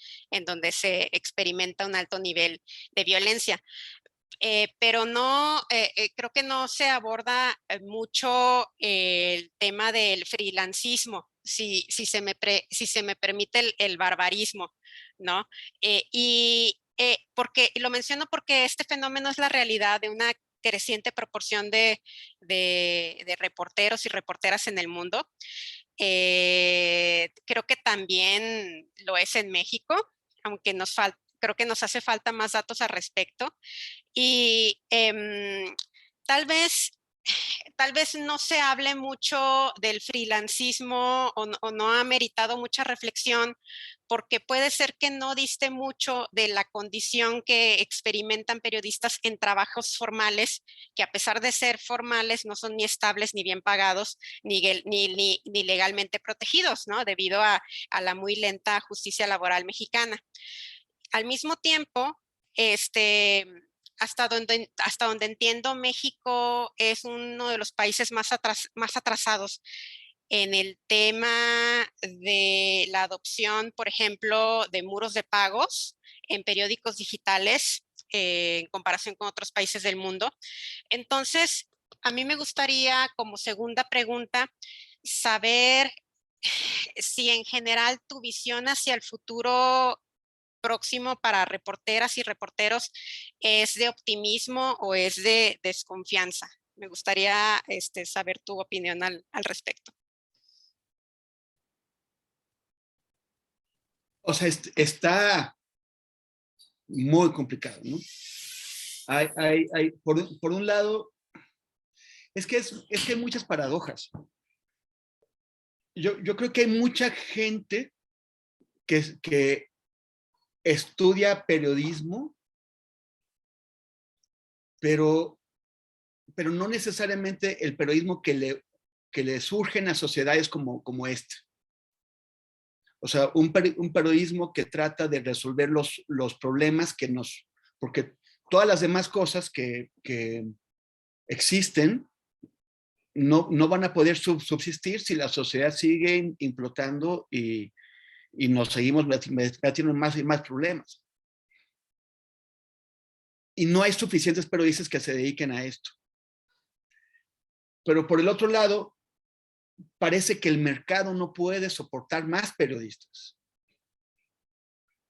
S4: experimenta un alto nivel de violencia. Pero no, creo que no se aborda mucho el tema del freelancismo, si se me permite el barbarismo, ¿no? Porque lo menciono porque este fenómeno es la realidad de una creciente proporción de reporteros y reporteras en el mundo. Creo que también lo es en México, aunque creo que nos hace falta más datos al respecto. Y tal vez no se hable mucho del freelancismo o no ha meritado mucha reflexión, porque puede ser que no diste mucho de la condición que experimentan periodistas en trabajos formales, que a pesar de ser formales no son ni estables, ni bien pagados, ni legalmente protegidos, ¿no? Debido a la muy lenta justicia laboral mexicana. Al mismo tiempo, hasta donde entiendo, México es uno de los países más atrasados en el tema de la adopción, por ejemplo, de muros de pagos en periódicos digitales en comparación con otros países del mundo. Entonces, a mí me gustaría, como segunda pregunta, saber si en general tu visión hacia el futuro próximo para reporteras y reporteros es de optimismo o es de desconfianza. Me gustaría saber tu opinión al respecto.
S3: O sea, está muy complicado, ¿no? Por un lado, es que hay muchas paradojas. Yo creo que hay mucha gente que estudia periodismo, pero no necesariamente el periodismo que que le surgen a sociedades como esta. O sea, un periodismo que trata de resolver los problemas que porque todas las demás cosas que existen no van a poder subsistir si la sociedad sigue implotando y nos seguimos metiendo más y más problemas. Y no hay suficientes periodistas que se dediquen a esto. Pero por el otro lado, parece que el mercado no puede soportar más periodistas.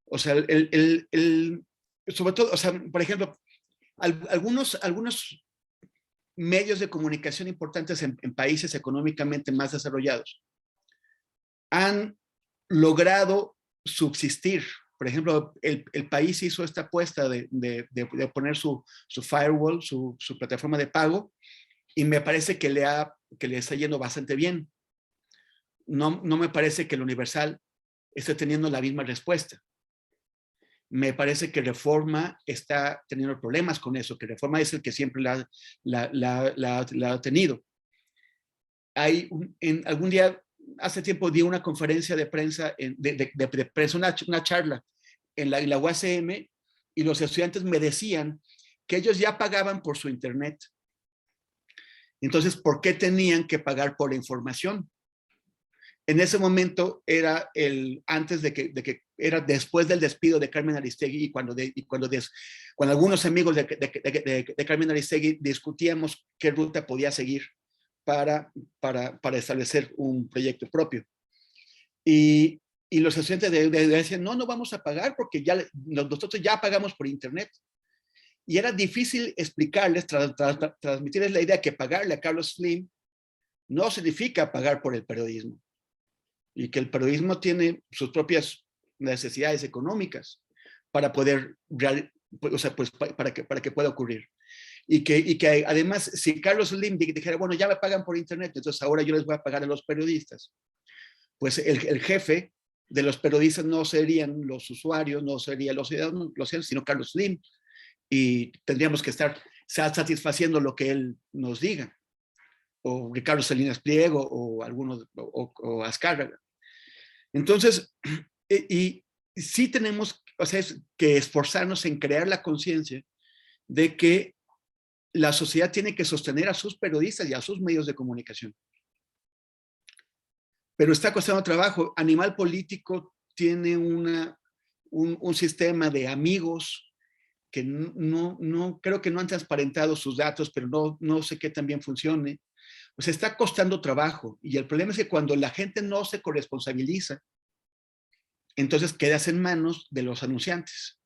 S3: O sea, sobre todo, o sea, por ejemplo, algunos medios de comunicación importantes en países económicamente más desarrollados han logrado subsistir. Por ejemplo, el país hizo esta apuesta de poner su firewall, su plataforma de pago, y me parece que le está yendo bastante bien. No me parece que el Universal esté teniendo la misma respuesta. Me parece que Reforma está teniendo problemas con eso, que Reforma es el que siempre la ha tenido. Algún día, hace tiempo, di una conferencia de prensa, una charla en la UACM, y los estudiantes me decían que ellos ya pagaban por su internet. Entonces, ¿por qué tenían que pagar por la información? En ese momento era era después del despido de Carmen Aristegui, y cuando algunos amigos de Carmen Aristegui discutíamos qué ruta podía seguir para establecer un proyecto propio. Y los estudiantes decían, no vamos a pagar porque nosotros ya pagamos por internet. Y era difícil explicarles, transmitirles la idea que pagarle a Carlos Slim no significa pagar por el periodismo, y que el periodismo tiene sus propias necesidades económicas para poder, para que pueda ocurrir. Y que además, si Carlos Slim dijera, bueno, ya me pagan por internet, entonces ahora yo les voy a pagar a los periodistas, pues el jefe de los periodistas no serían los usuarios, no serían los ciudadanos, sino Carlos Slim, y tendríamos que estar satisfaciendo lo que él nos diga, o Ricardo Salinas Pliego, o algunos, o Azcárraga. Entonces, y sí tenemos, que esforzarnos en crear la conciencia de que la sociedad tiene que sostener a sus periodistas y a sus medios de comunicación. Pero está costando trabajo. Animal Político tiene un sistema de amigos que no creo que no han transparentado sus datos, pero no sé qué tan bien funcione. Pues está costando trabajo, y el problema es que cuando la gente no se corresponsabiliza, entonces quedas en manos de los anunciantes.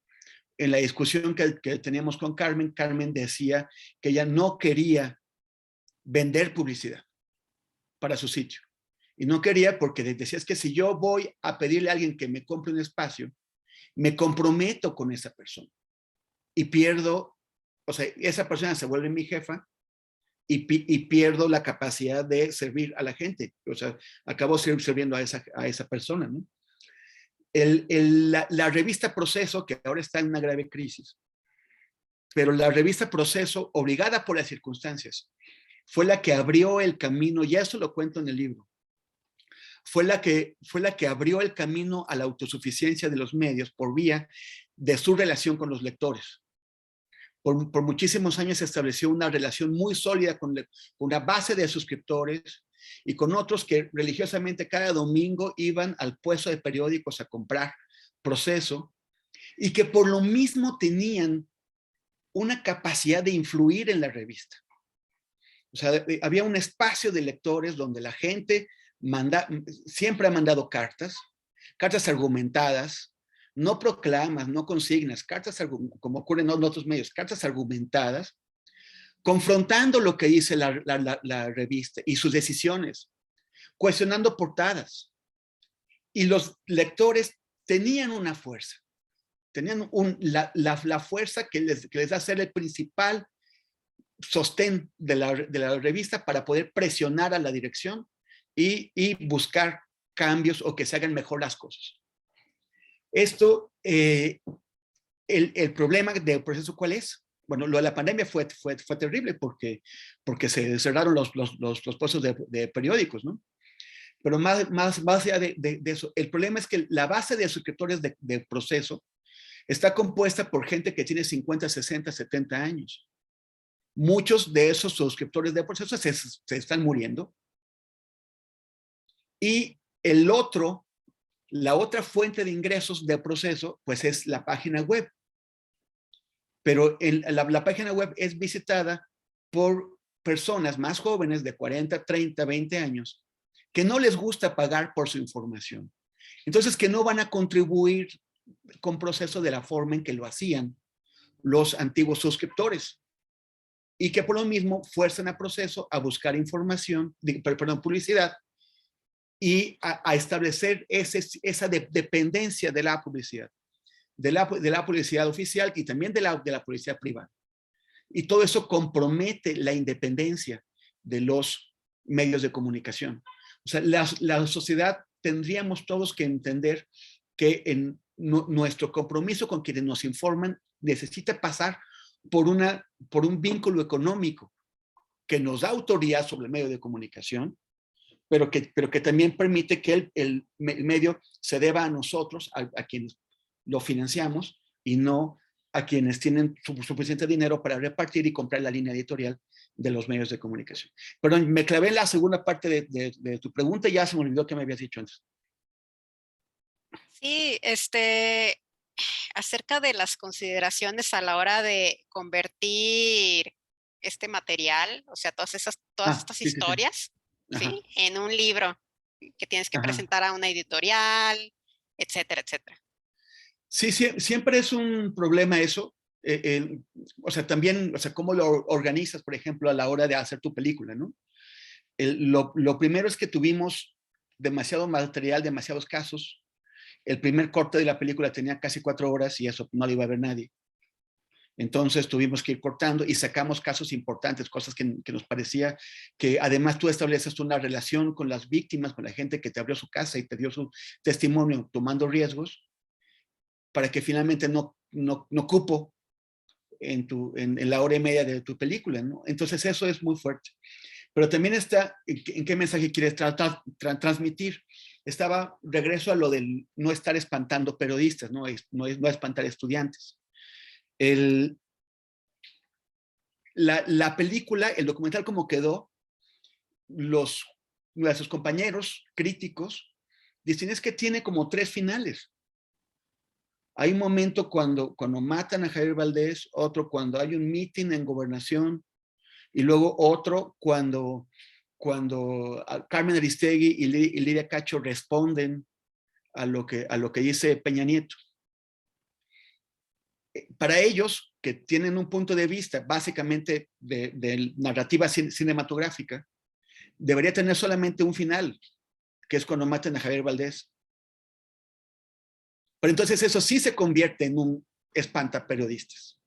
S3: En la discusión que teníamos con Carmen decía que ella no quería vender publicidad para su sitio. Y no quería porque decía, es que si yo voy a pedirle a alguien que me compre un espacio, me comprometo con esa persona. Y pierdo, o sea, esa persona se vuelve mi jefa, y pierdo la capacidad de servir a la gente. O sea, acabo sirviendo a esa persona, ¿no? La revista Proceso, que ahora está en una grave crisis, pero la revista Proceso, obligada por las circunstancias, fue la que abrió el camino, y eso lo cuento en el libro, fue la que abrió el camino a la autosuficiencia de los medios por vía de su relación con los lectores. Por muchísimos años se estableció una relación muy sólida con una base de suscriptores y con otros que religiosamente cada domingo iban al puesto de periódicos a comprar Proceso, y que por lo mismo tenían una capacidad de influir en la revista. O sea, había un espacio de lectores donde la gente siempre ha mandado cartas argumentadas, no proclamas, no consignas, cartas como ocurre en otros medios, cartas argumentadas, confrontando lo que dice la revista y sus decisiones, cuestionando portadas. Y los lectores tenían una fuerza, tenían la fuerza que les da ser el principal sostén de la revista para poder presionar a la dirección y buscar cambios o que se hagan mejor las cosas. Esto, el problema del Proceso, ¿cuál es? bueno, lo de la pandemia fue terrible porque se cerraron los puestos de periódicos, ¿no? Pero más allá de eso, el problema es que la base de suscriptores de Proceso está compuesta por gente que tiene 50, 60, 70 años. Muchos de esos suscriptores de Proceso se están muriendo. Y la otra fuente de ingresos de Proceso, pues es la página web. Pero la página web es visitada por personas más jóvenes de 40, 30, 20 años que no les gusta pagar por su información. Entonces, que no van a contribuir con Proceso de la forma en que lo hacían los antiguos suscriptores. Y que por lo mismo fuerzan a Proceso a buscar información, publicidad, y a establecer esa dependencia de la publicidad. De la publicidad oficial y también de la publicidad privada. Y todo eso compromete la independencia de los medios de comunicación. O sea, la sociedad tendríamos todos que entender que nuestro compromiso con quienes nos informan necesita pasar por un vínculo económico que nos da autoridad sobre el medio de comunicación, pero que también permite que el medio se deba a nosotros, a quienes lo financiamos, y no a quienes tienen suficiente dinero para repartir y comprar la línea editorial de los medios de comunicación. Pero me clavé en la segunda parte de tu pregunta y ya se me olvidó que me habías dicho antes.
S4: Sí, acerca de las consideraciones a la hora de convertir este material, o sea, todas estas historias, ¿sí? En un libro que tienes que presentar a una editorial, etcétera, etcétera.
S3: Sí, siempre es un problema eso. O sea, también, o sea, cómo lo organizas, por ejemplo, a la hora de hacer tu película, ¿no? Lo primero es que tuvimos demasiado material, demasiados casos. El primer corte de la película tenía casi 4 horas y eso no lo iba a ver nadie. Entonces tuvimos que ir cortando y sacamos casos importantes, cosas que nos parecía que además tú estableces una relación con las víctimas, con la gente que te abrió su casa y te dio su testimonio tomando riesgos, para que finalmente no cupo en la hora y media de tu película, ¿no? Entonces eso es muy fuerte. Pero también está en qué mensaje quieres transmitir. Regreso a lo del no estar espantando periodistas, no espantar estudiantes. La película, el documental como quedó, nuestros compañeros críticos dicen es que tiene como 3 finales. Hay un momento cuando matan a Javier Valdés, otro cuando hay un meeting en Gobernación, y luego otro cuando Carmen Aristegui y Lidia Cacho responden a lo que dice Peña Nieto. Para ellos, que tienen un punto de vista básicamente de narrativa cinematográfica, debería tener solamente un final, que es cuando maten a Javier Valdés. Pero entonces eso sí se convierte en un espantaperiodistas.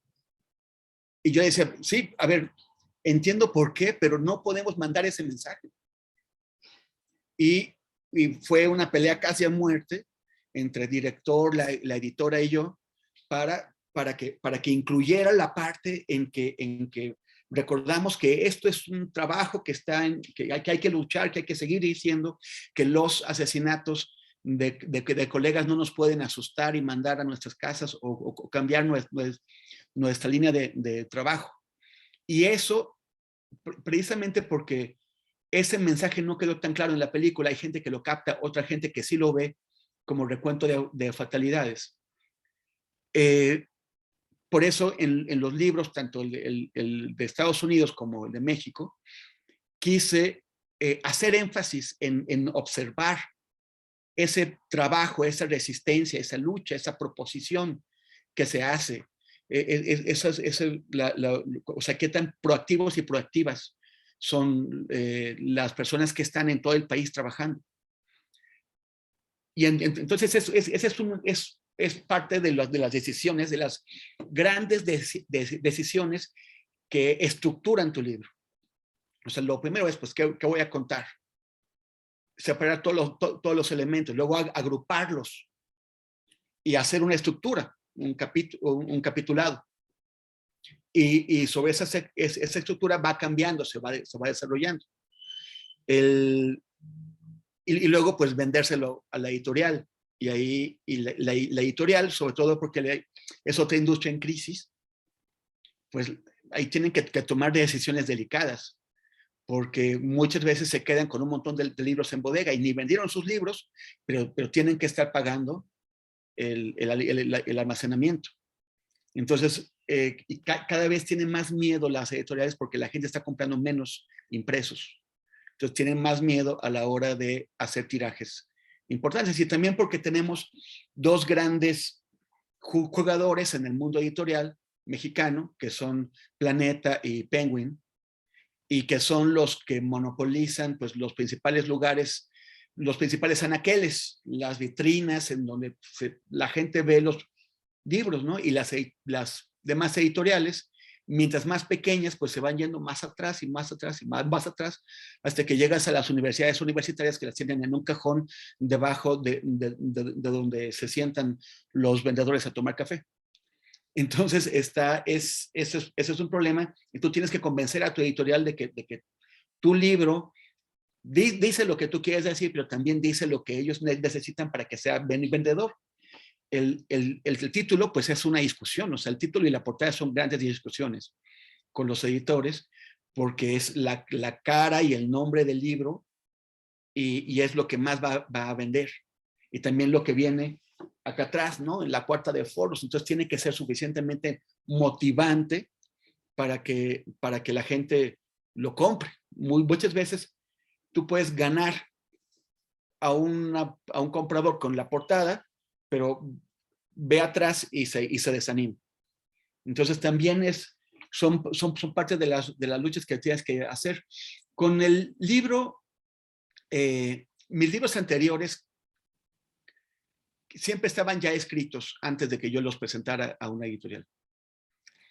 S3: Y yo decía, sí, a ver, entiendo por qué, pero no podemos mandar ese mensaje. Y fue una pelea casi a muerte entre el director, la editora y yo, para que incluyera la parte en que recordamos que esto es un trabajo que hay que luchar, que hay que seguir diciendo que los asesinatos de colegas no nos pueden asustar y mandar a nuestras casas o cambiar nuestra línea de trabajo. Y eso, precisamente porque ese mensaje no quedó tan claro en la película, hay gente que lo capta, otra gente que sí lo ve como recuento de fatalidades. Por eso en los libros, tanto el de Estados Unidos como el de México, quise hacer énfasis en observar ese trabajo, esa resistencia, esa lucha, esa proposición que se hace. O sea, qué tan proactivos y proactivas son las personas que están en todo el país trabajando. Y entonces es parte de las decisiones, de las grandes decisiones que estructuran tu libro. O sea, lo primero es, pues, ¿qué voy a contar? Separar todos los elementos, luego agruparlos y hacer una estructura, un capitulado. y sobre esa estructura va cambiando, se va desarrollando. Y luego pues vendérselo a la editorial. Y ahí la editorial, sobre todo porque es otra industria en crisis, pues ahí tienen que tomar decisiones delicadas, porque muchas veces se quedan con un montón de libros en bodega y ni vendieron sus libros, pero tienen que estar pagando el almacenamiento. Entonces, cada vez tienen más miedo las editoriales porque la gente está comprando menos impresos. Entonces, tienen más miedo a la hora de hacer tirajes importantes. Y también porque tenemos dos grandes jugadores en el mundo editorial mexicano, que son Planeta y Penguin, y que son los que monopolizan pues, los principales lugares, los principales anaqueles, las vitrinas en donde la gente ve los libros, ¿no? Y las demás editoriales, mientras más pequeñas, pues se van yendo más atrás y más atrás y más atrás, hasta que llegas a las universidades universitarias que las tienen en un cajón debajo de donde se sientan los vendedores a tomar café. Entonces, ese es un problema y tú tienes que convencer a tu editorial de que tu libro dice lo que tú quieres decir, pero también dice lo que ellos necesitan para que sea vendedor. El título, pues es una discusión, o sea, el título y la portada son grandes discusiones con los editores, porque es la cara y el nombre del libro y es lo que más va a vender. Y también lo que viene acá atrás, ¿no? En la cuarta de foros. Entonces tiene que ser suficientemente motivante para que la gente lo compre. Muchas veces tú puedes ganar a un comprador con la portada, pero ve atrás y se desanima. Entonces también son parte de las luchas que tienes que hacer. Con el libro, mis libros anteriores siempre estaban ya escritos antes de que yo los presentara a una editorial.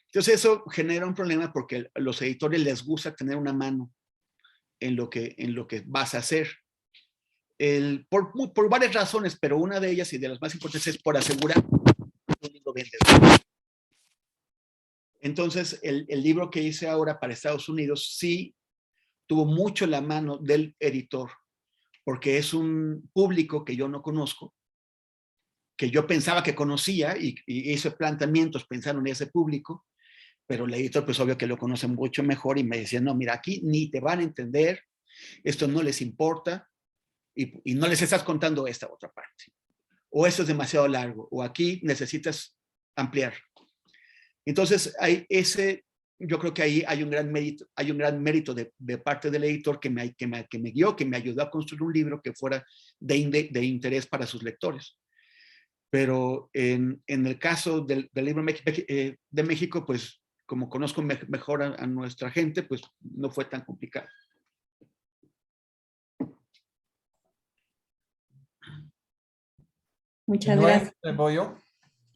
S3: Entonces eso genera un problema porque a los editores les gusta tener una mano en lo que vas a hacer. Por varias razones, pero una de ellas y de las más importantes es por asegurar que un libro vende. Entonces, el libro que hice ahora para Estados Unidos sí tuvo mucho la mano del editor, porque es un público que yo no conozco, que yo pensaba que conocía y hice planteamientos pensando en ese público, pero el editor pues obvio que lo conoce mucho mejor y me decía, no, mira, aquí ni te van a entender, esto no les importa y no les estás contando esta otra parte. O esto es demasiado largo, o aquí necesitas ampliar. Entonces, yo creo que ahí hay un gran mérito de parte del editor que me guió, que me ayudó a construir un libro que fuera de interés para sus lectores. Pero en el caso del libro de México, pues como conozco mejor a nuestra gente, pues no fue tan complicado.
S2: Muchas gracias.
S1: ¿Voy yo?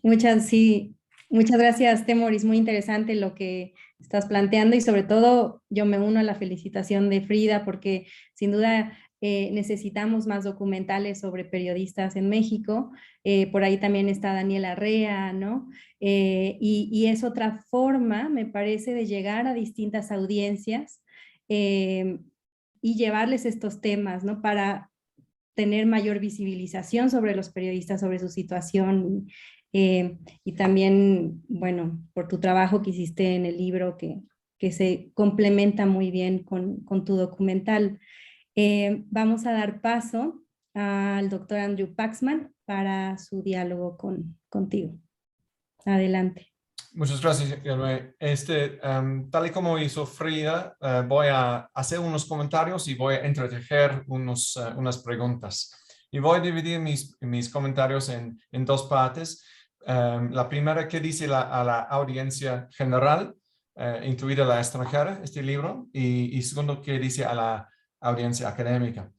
S2: Muchas gracias, Temoris. Muy interesante lo que estás planteando y sobre todo yo me uno a la felicitación de Frida porque sin duda necesitamos más documentales sobre periodistas en México. Por ahí también está Daniel Arrea, ¿no? Y es otra forma, me parece, de llegar a distintas audiencias y llevarles estos temas, ¿no? Para tener mayor visibilización sobre los periodistas, sobre su situación y también, bueno, por tu trabajo que hiciste en el libro que se complementa muy bien con tu documental. Vamos a dar paso al doctor Andrew Paxman para su diálogo contigo. Adelante.
S1: Muchas gracias, Guillermo. Tal y como hizo Frida, voy a hacer unos comentarios y voy a entretejer unas preguntas. Y voy a dividir mis comentarios en dos partes. La primera que dice a la audiencia general, incluida la extranjera, este libro, y segundo que dice a la audiencia académica.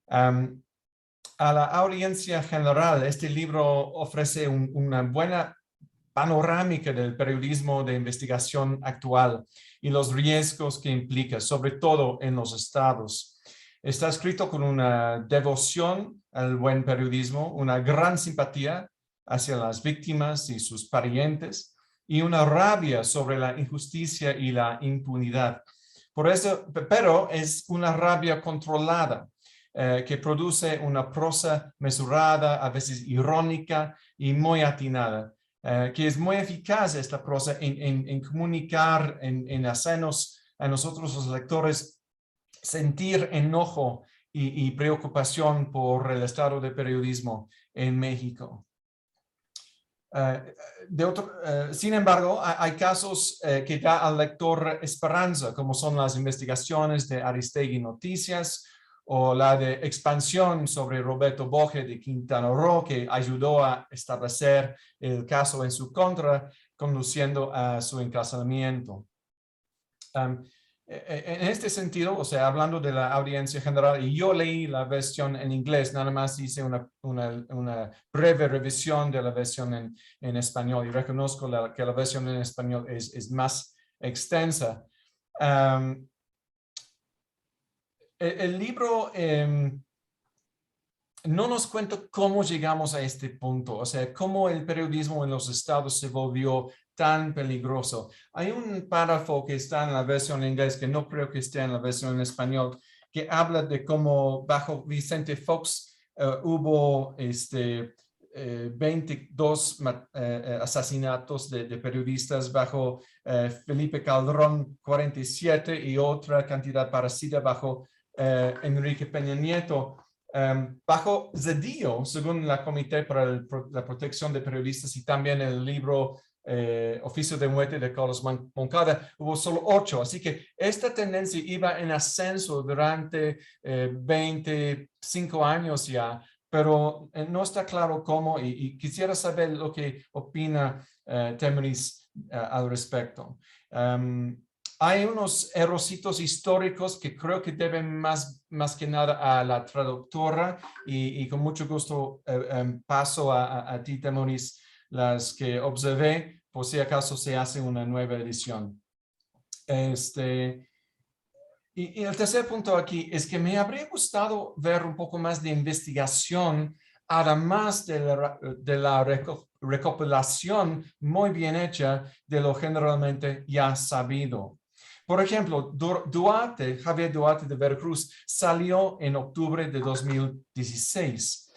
S1: A la audiencia general, este libro ofrece una buena panorámica del periodismo de investigación actual y los riesgos que implica, sobre todo en los estados. Está escrito con una devoción al buen periodismo, una gran simpatía hacia las víctimas y sus parientes, y una rabia sobre la injusticia y la impunidad. Por eso, pero es una rabia controlada, que produce una prosa mesurada, a veces irónica y muy atinada, que es muy eficaz esta prosa en comunicar, en hacernos a nosotros los lectores sentir enojo y preocupación por el estado de periodismo en México. Sin embargo, hay casos que da al lector esperanza, como son las investigaciones de Aristegui Noticias o la de Expansión sobre Roberto Boje de Quintana Roo, que ayudó a establecer el caso en su contra, conduciendo a su encarcelamiento. En este sentido, o sea, hablando de la audiencia general, y yo leí la versión en inglés, nada más hice una breve revisión de la versión en español, y reconozco que la versión en español es más extensa. El libro no nos cuenta cómo llegamos a este punto, o sea, cómo el periodismo en los estados se volvió tan peligroso. Hay un párrafo que está en la versión en inglés, que no creo que esté en la versión en español, que habla de cómo bajo Vicente Fox hubo 22 asesinatos de periodistas, bajo Felipe Calderón 47 y otra cantidad parecida bajo Enrique Peña Nieto. Bajo Zedillo, según la Comité para la Protección de Periodistas y también el libro Oficio de Muerte de Carlos Moncada, hubo solo 8. Así que esta tendencia iba en ascenso durante 25 años ya, pero no está claro cómo, y quisiera saber lo que opina Temoris al respecto. Hay unos errorcitos históricos que creo que deben más que nada a la traductora, y con mucho gusto paso a ti, Temoris, las que observé, por si acaso se hace una nueva edición. Y el tercer punto aquí es que me habría gustado ver un poco más de investigación, además de la recopilación muy bien hecha de lo generalmente ya sabido. Por ejemplo, Javier Duarte de Veracruz salió en octubre de 2016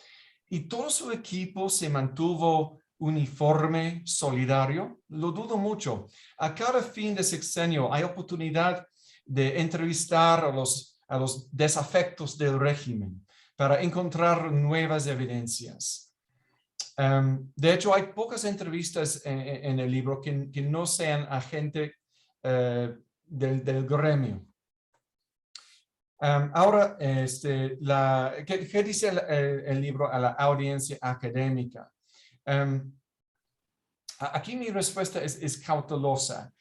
S1: y todo su equipo se mantuvo uniforme, solidario. Lo dudo mucho. A cada fin de sexenio hay oportunidad de entrevistar a los desafectos del régimen para encontrar nuevas evidencias. De hecho, hay pocas entrevistas en el libro que no sean a gente del gremio. Ahora, ¿qué dice el libro a la audiencia académica? Aquí mi respuesta es cautelosa.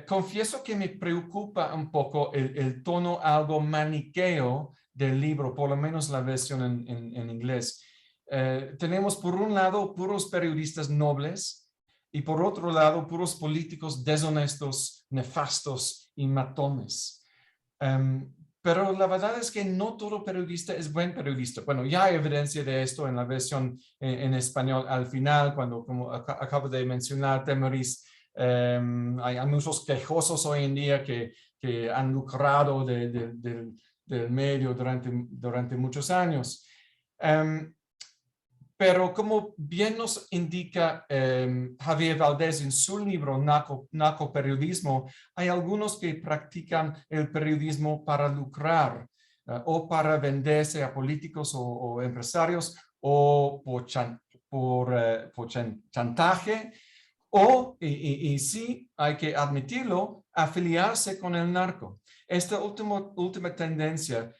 S1: Confieso que me preocupa un poco el tono algo maniqueo del libro, por lo menos la versión en inglés. Tenemos por un lado puros periodistas nobles y por otro lado puros políticos deshonestos, nefastos y matones. Pero la verdad es que no todo periodista es buen periodista. Bueno, ya hay evidencia de esto en la versión en español al final, cuando, como acabo de mencionar, Temoris, hay muchos quejosos hoy en día que han lucrado del medio durante muchos años. Pero como bien nos indica Javier Valdés en su libro Narcoperiodismo, hay algunos que practican el periodismo para lucrar o para venderse a políticos o empresarios, o por chantaje, o, y sí, hay que admitirlo, afiliarse con el narco. Esta última tendencia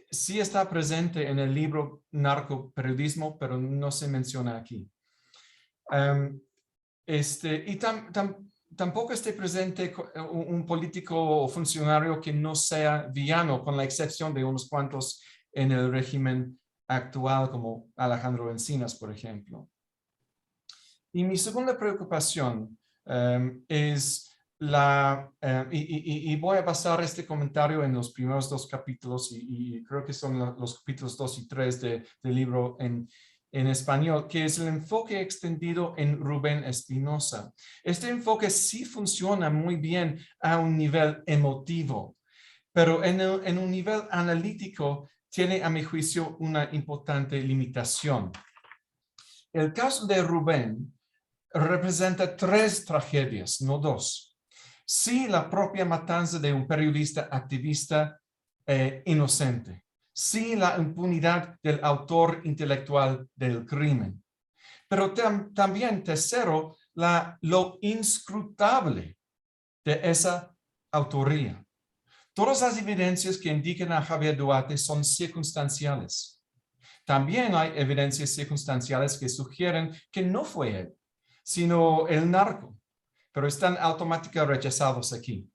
S1: sí está presente en el libro Narcoperiodismo, pero no se menciona aquí. Y tampoco esté presente un político o funcionario que no sea villano, con la excepción de unos cuantos en el régimen actual, como Alejandro Encinas, por ejemplo. Y mi segunda preocupación es y voy a basar este comentario en los primeros 2 capítulos y creo que son los capítulos 2 y 3 del libro en en español, que es el enfoque extendido en Rubén Espinosa. Este enfoque sí funciona muy bien a un nivel emotivo, pero en un nivel analítico tiene, a mi juicio, una importante limitación. El caso de Rubén representa 3 tragedias, no 2. Sí, la propia matanza de un periodista activista inocente. Sí, la impunidad del autor intelectual del crimen. Pero también, tercero, lo inscrutable de esa autoría. Todas las evidencias que indican a Javier Duarte son circunstanciales. También hay evidencias circunstanciales que sugieren que no fue él, sino el narco, pero están automáticamente rechazados aquí.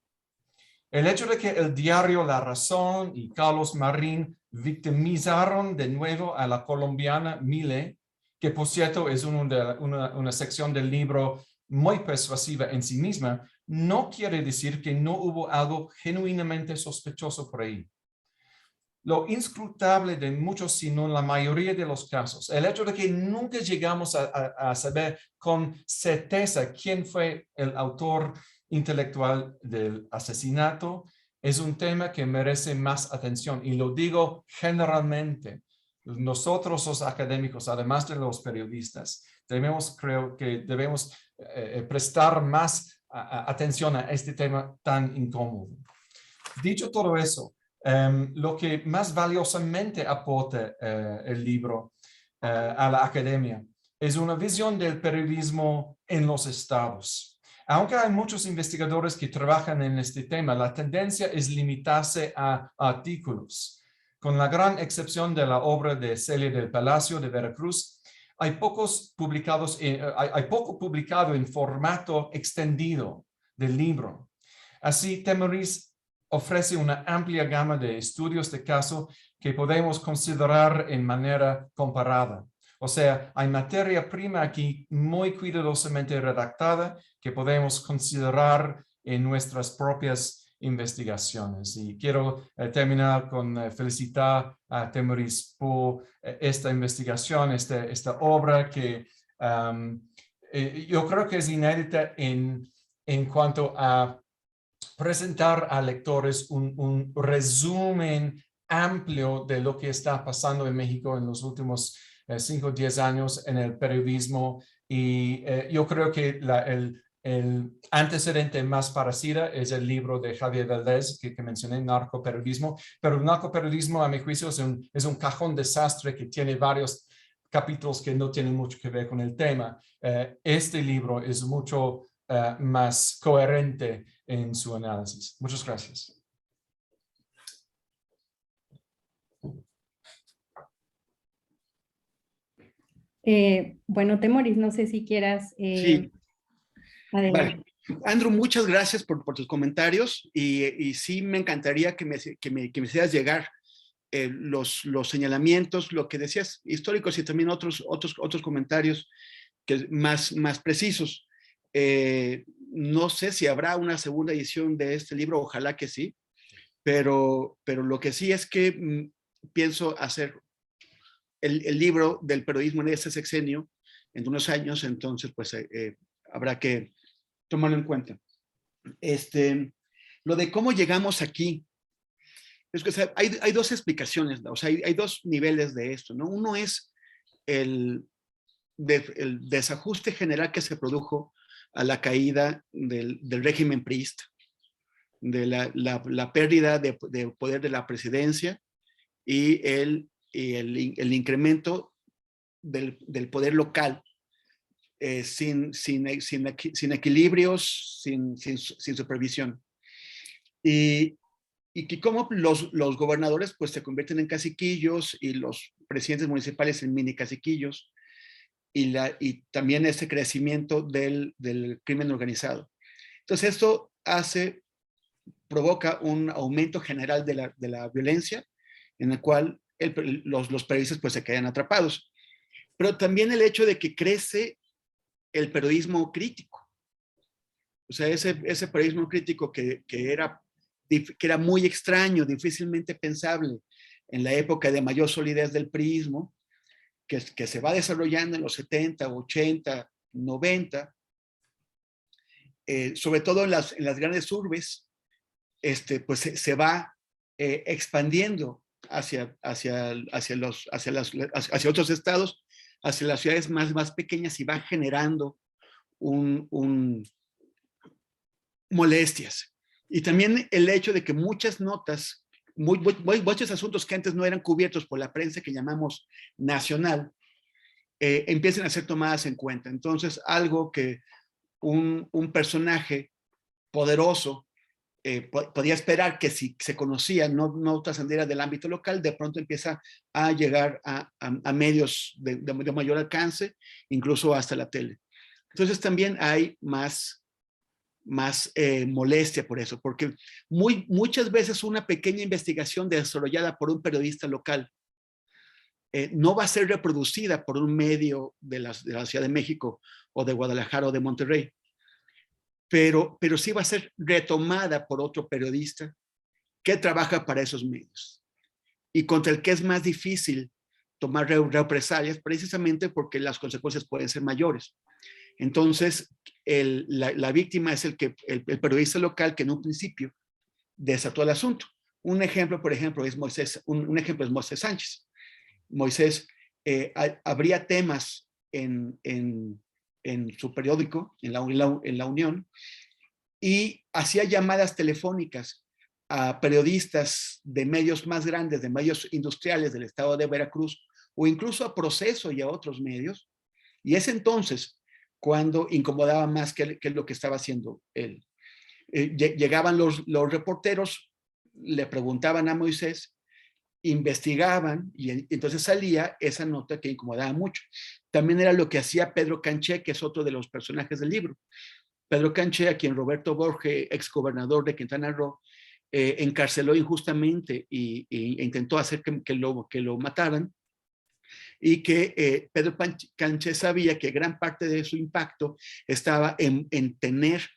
S1: El hecho de que el diario La Razón y Carlos Marín victimizaron de nuevo a la colombiana Mile, que por cierto es una sección del libro muy persuasiva en sí misma, no quiere decir que no hubo algo genuinamente sospechoso por ahí. Lo inscrutable de muchos, sino en la mayoría de los casos, el hecho de que nunca llegamos a saber con certeza quién fue el autor intelectual del asesinato, es un tema que merece más atención. Y lo digo generalmente, nosotros los académicos, además de los periodistas, creo que debemos prestar más atención a este tema tan incómodo. Dicho todo eso, lo que más valiosamente aporta el libro a la academia es una visión del periodismo en los estados. Aunque hay muchos investigadores que trabajan en este tema, la tendencia es limitarse a artículos. Con la gran excepción de la obra de Celia del Palacio de Veracruz, hay poco publicado en formato extendido del libro. Así, Temoris ofrece una amplia gama de estudios de caso que podemos considerar en manera comparada. O sea, hay materia prima aquí muy cuidadosamente redactada que podemos considerar en nuestras propias investigaciones. Y quiero terminar con felicitar a Temoris por esta investigación, esta obra que yo creo que es inédita en cuanto a presentar a lectores un resumen amplio de lo que está pasando en México en los últimos 5 o 10 años en el periodismo. Y yo creo que el antecedente más parecido es el libro de Javier Valdés que mencioné, Narcoperiodismo. Pero el narcoperiodismo, a mi juicio, es un cajón desastre que tiene varios capítulos que no tienen mucho que ver con el tema. Este libro es mucho más coherente en su análisis. Muchas gracias.
S2: Bueno, Temoris, no sé si quieras...
S3: Sí.
S2: Adelante.
S3: Vale. Andrew, muchas gracias por tus comentarios y sí me encantaría que me hicieras llegar los señalamientos, lo que decías, históricos y también otros comentarios más precisos. No sé si habrá una segunda edición de este libro, ojalá que sí, pero lo que sí es que pienso hacer el libro del periodismo en este sexenio en unos años, entonces pues habrá que tomarlo en cuenta. Lo de cómo llegamos aquí, es que, o sea, hay 2 explicaciones, o sea, hay 2 niveles de esto, ¿no? Uno es el desajuste general que se produjo a la caída del régimen priista, de la pérdida de poder de la presidencia y el incremento del poder local sin equilibrios, sin supervisión. Y que como los gobernadores pues se convierten en caciquillos y los presidentes municipales en mini caciquillos, y también ese crecimiento del crimen organizado. Entonces esto provoca un aumento general de la violencia, en el cual los periodistas pues se quedan atrapados. Pero también el hecho de que crece el periodismo crítico. O sea, ese periodismo crítico que era muy extraño, difícilmente pensable en la época de mayor solidez del priismo, que se va desarrollando en los 70, 80, 90, sobre todo en las grandes urbes, pues se va expandiendo hacia otros estados, hacia las ciudades más pequeñas, y va generando molestias. Y también el hecho de que muchas notas, muchos asuntos que antes no eran cubiertos por la prensa que llamamos nacional, empiezan a ser tomadas en cuenta. Entonces, algo que un personaje poderoso podía esperar que si se conocía, no trascendiera del ámbito local, de pronto empieza a llegar a medios de mayor alcance, incluso hasta la tele. Entonces también hay más molestia por eso, porque muchas veces una pequeña investigación desarrollada por un periodista local no va a ser reproducida por un medio de la Ciudad de México o de Guadalajara o de Monterrey, pero sí va a ser retomada por otro periodista que trabaja para esos medios y contra el que es más difícil tomar represalias, precisamente porque las consecuencias pueden ser mayores. Entonces, la víctima es el periodista local que en un principio desató el asunto. Un ejemplo, por ejemplo, es Moisés Sánchez. Moisés abría temas en su periódico, en la Unión, y hacía llamadas telefónicas a periodistas de medios más grandes, de medios industriales del estado de Veracruz, o incluso a Proceso y a otros medios, y es entonces cuando incomodaba más que lo que estaba haciendo él. Llegaban los reporteros, le preguntaban a Moisés, investigaban, y entonces salía esa nota que incomodaba mucho. También era lo que hacía Pedro Canché, que es otro de los personajes del libro. Pedro Canché, a quien Roberto Borges, exgobernador de Quintana Roo, encarceló injustamente e intentó hacer que lo mataran, y que Pedro Canché sabía que gran parte de su impacto estaba en tener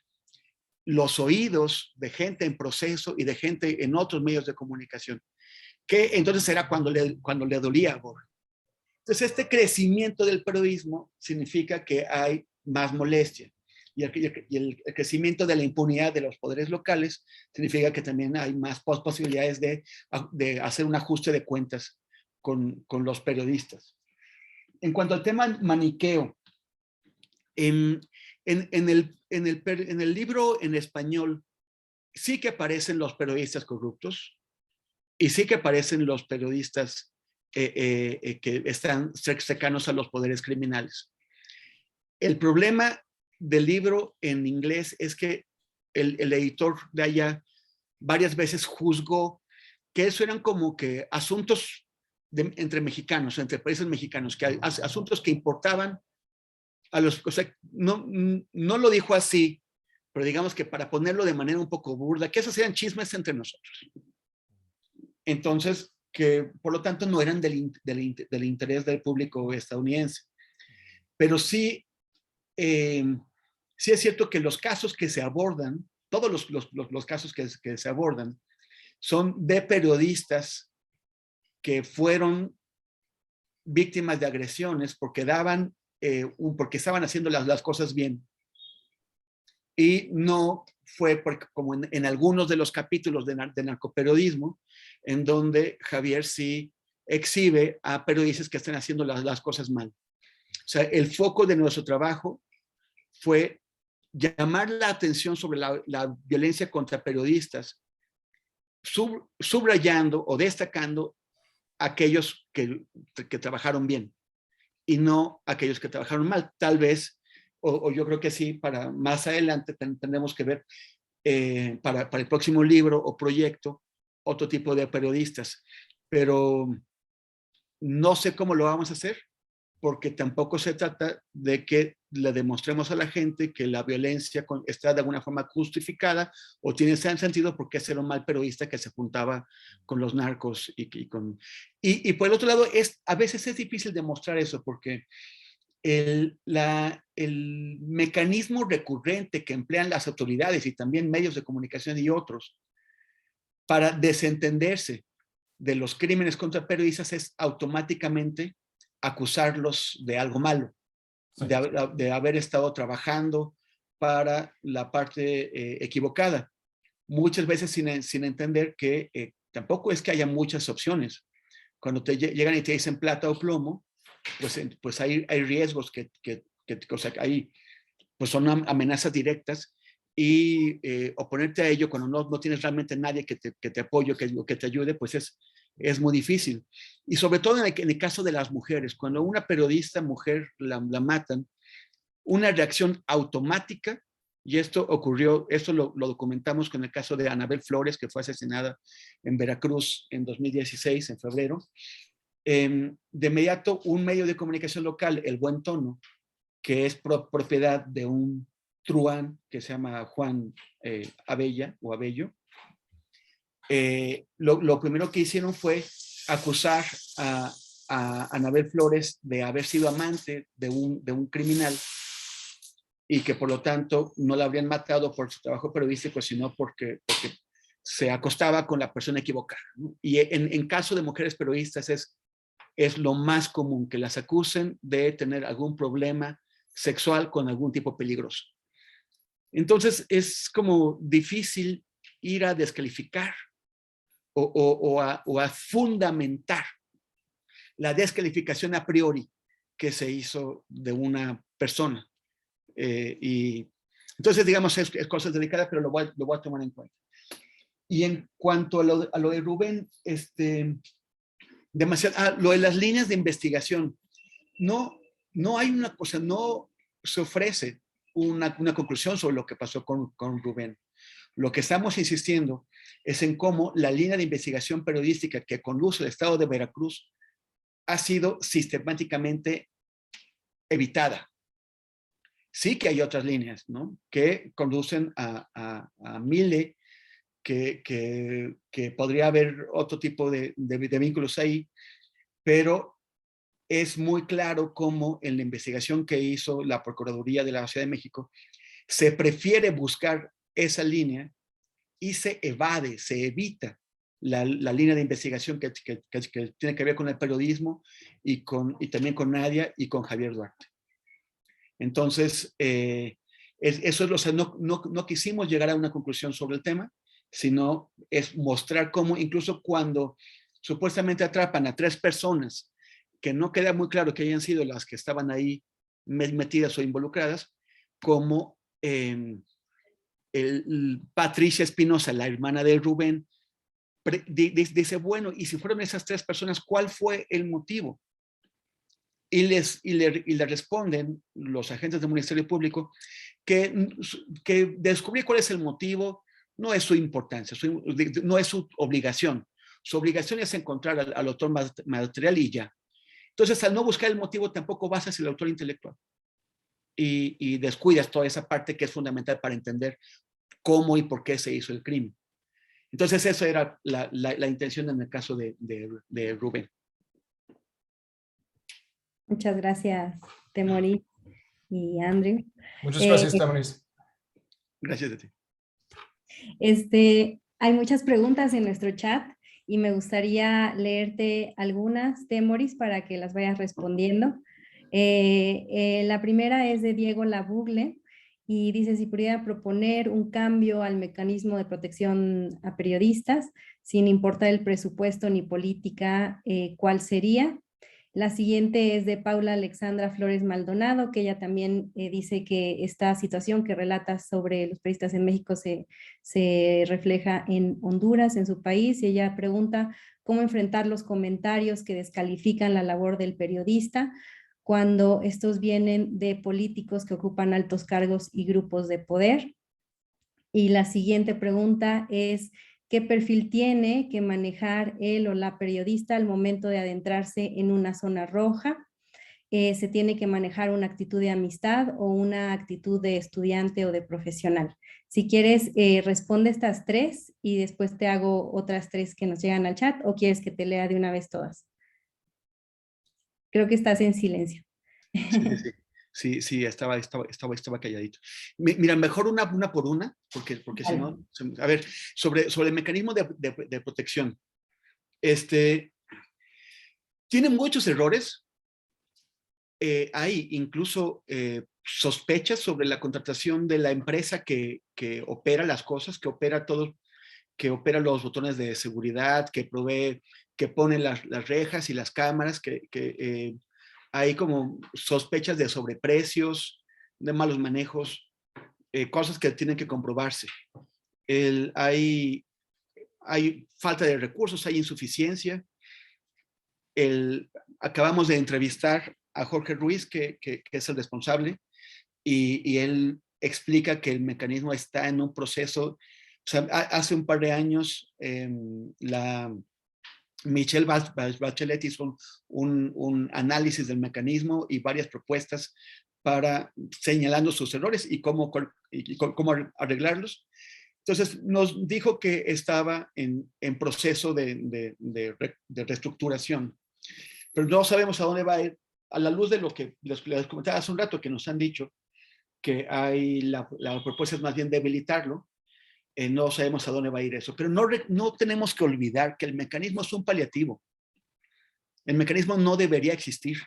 S3: los oídos de gente en Proceso y de gente en otros medios de comunicación, que entonces era cuando le dolía a Borges. Entonces, este crecimiento del periodismo significa que hay más molestia, y el crecimiento de la impunidad de los poderes locales significa que también hay más posibilidades de hacer un ajuste de cuentas con los periodistas. En cuanto al tema maniqueo, en el libro en español sí que aparecen los periodistas corruptos y sí que aparecen los periodistas que están cercanos a los poderes criminales. El problema del libro en inglés es que el editor de allá varias veces juzgó que eso eran como que asuntos entre mexicanos, entre países mexicanos, que asuntos que importaban a los, o sea, no lo dijo así, pero digamos que para ponerlo de manera un poco burda, que esos eran chismes entre nosotros. Entonces, que por lo tanto no eran del interés del público estadounidense. Pero sí, sí es cierto que los casos que se abordan, todos los casos que se abordan, son de periodistas que fueron víctimas de agresiones porque porque estaban haciendo las cosas bien. Y no fue porque, como en algunos de los capítulos de narcoperiodismo, en donde Javier sí exhibe a periodistas que están haciendo las cosas mal. O sea, el foco de nuestro trabajo fue llamar la atención sobre la violencia contra periodistas, subrayando o destacando aquellos que trabajaron bien y no aquellos que trabajaron mal. Tal vez, o yo creo que sí, para más adelante tendremos que ver para el próximo libro o proyecto otro tipo de periodistas, pero no sé cómo lo vamos a hacer, porque tampoco se trata de que le demostremos a la gente que la violencia está de alguna forma justificada o tiene sentido porque ese era un mal periodista que se juntaba con los narcos. Y por el otro lado, a veces es difícil demostrar eso porque el mecanismo recurrente que emplean las autoridades y también medios de comunicación y otros para desentenderse de los crímenes contra periodistas es automáticamente acusarlos de algo malo,
S1: Sí.
S3: de haber estado trabajando para la parte equivocada. Muchas veces sin entender que tampoco es que haya muchas opciones. Cuando te llegan y te dicen plata o plomo, pues hay riesgos o sea, pues son amenazas directas, y oponerte a ello cuando no tienes realmente nadie que te apoye, que te ayude, pues es muy difícil. Y sobre todo en el caso de las mujeres, cuando una periodista mujer la matan, una reacción automática, y esto lo documentamos con el caso de Anabel Flores, que fue asesinada en Veracruz en 2016, en febrero. De inmediato, un medio de comunicación local, El Buen Tono, que es propiedad de un truán que se llama Juan Abello, lo primero que hicieron fue acusar a Anabel Flores de haber sido amante de un criminal, y que por lo tanto no la habrían matado por su trabajo periodístico, sino porque se acostaba con la persona equivocada, ¿no? Y en caso de mujeres periodistas es lo más común que las acusen de tener algún problema sexual con algún tipo peligroso. Entonces es como difícil ir a descalificar o a fundamentar la descalificación a priori que se hizo de una persona. Y entonces, digamos, es cosas delicadas, pero lo voy a tomar en cuenta. Y en cuanto a lo de Rubén, lo de las líneas de investigación, no hay una cosa, no se ofrece una conclusión sobre lo que pasó con Rubén. Lo que estamos insistiendo es en cómo la línea de investigación periodística que conduce el Estado de Veracruz ha sido sistemáticamente evitada. Sí que hay otras líneas, ¿no?, que conducen a Mile, que podría haber otro tipo de vínculos ahí, pero es muy claro cómo en la investigación que hizo la Procuraduría de la Ciudad de México se prefiere buscar esa línea y se evita la línea de investigación que tiene que ver con el periodismo y también con Nadia y con Javier Duarte. Entonces, eso es o sea, no quisimos llegar a una conclusión sobre el tema, sino es mostrar cómo incluso cuando supuestamente atrapan a 3 personas que no queda muy claro que hayan sido las que estaban ahí metidas o involucradas, como Patricia Espinosa, la hermana de Rubén, dice, bueno, y si fueron esas 3 personas, ¿cuál fue el motivo? Y le responden los agentes del Ministerio Público que descubrir cuál es el motivo no es su importancia, no es su obligación. Su obligación es encontrar al autor material y ya. Entonces, al no buscar el motivo, tampoco vas hacia el autor intelectual. Y descuidas toda esa parte que es fundamental para entender cómo y por qué se hizo el crimen. Entonces, esa era la intención en el caso de Rubén.
S2: Muchas gracias, Temoris y Andrew.
S1: Muchas gracias, Temoris.
S3: Gracias a ti.
S2: Hay muchas preguntas en nuestro chat y me gustaría leerte algunas, Temoris, para que las vayas respondiendo. La primera es de Diego Labugle y dice si pudiera proponer un cambio al mecanismo de protección a periodistas, sin importar el presupuesto ni política, ¿cuál sería? La siguiente es de Paula Alexandra Flores Maldonado, que ella también dice que esta situación que relata sobre los periodistas en México se refleja en Honduras, en su país, y ella pregunta cómo enfrentar los comentarios que descalifican la labor del periodista cuando estos vienen de políticos que ocupan altos cargos y grupos de poder. Y la siguiente pregunta es, ¿qué perfil tiene que manejar él o la periodista al momento de adentrarse en una zona roja? ¿Se tiene que manejar una actitud de amistad o una actitud de estudiante o de profesional? Si quieres, responde estas 3 y después te hago otras 3 que nos llegan al chat, o quieres que te lea de una vez todas. Creo que estás en silencio.
S3: Sí, estaba calladito. Mira, mejor una por una, porque si no, a ver, sobre el mecanismo de protección. Tiene muchos errores, hay incluso sospechas sobre la contratación de la empresa que opera las cosas, que opera todo, que opera los botones de seguridad, que provee, que pone las rejas y las cámaras, que hay como sospechas de sobreprecios, de malos manejos, cosas que tienen que comprobarse. Hay falta de recursos, hay insuficiencia. Acabamos de entrevistar a Jorge Ruiz, que es el responsable, y él explica que el mecanismo está en un proceso. O sea, hace un par de años, Michelle Bachelet hizo un análisis del mecanismo y varias propuestas para señalando sus errores y cómo arreglarlos. Entonces nos dijo que estaba en proceso de reestructuración, pero no sabemos a dónde va a ir, a la luz de lo que les comentaba hace un rato, que nos han dicho que hay la propuesta es más bien debilitarlo. No sabemos a dónde va a ir eso, pero no tenemos que olvidar que el mecanismo es un paliativo. El mecanismo no debería existir.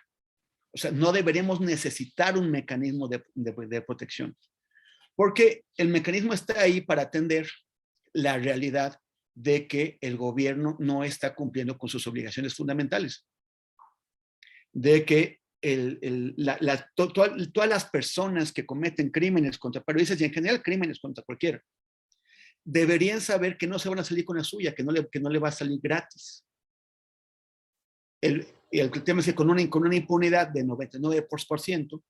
S3: O sea, no deberíamos necesitar un mecanismo de protección, porque el mecanismo está ahí para atender la realidad de que el gobierno no está cumpliendo con sus obligaciones fundamentales, de que todas las personas que cometen crímenes contra periodistas y en general crímenes contra cualquiera, deberían saber que no se van a salir con la suya, que no le va a salir gratis. El tema es que con una impunidad de 99%,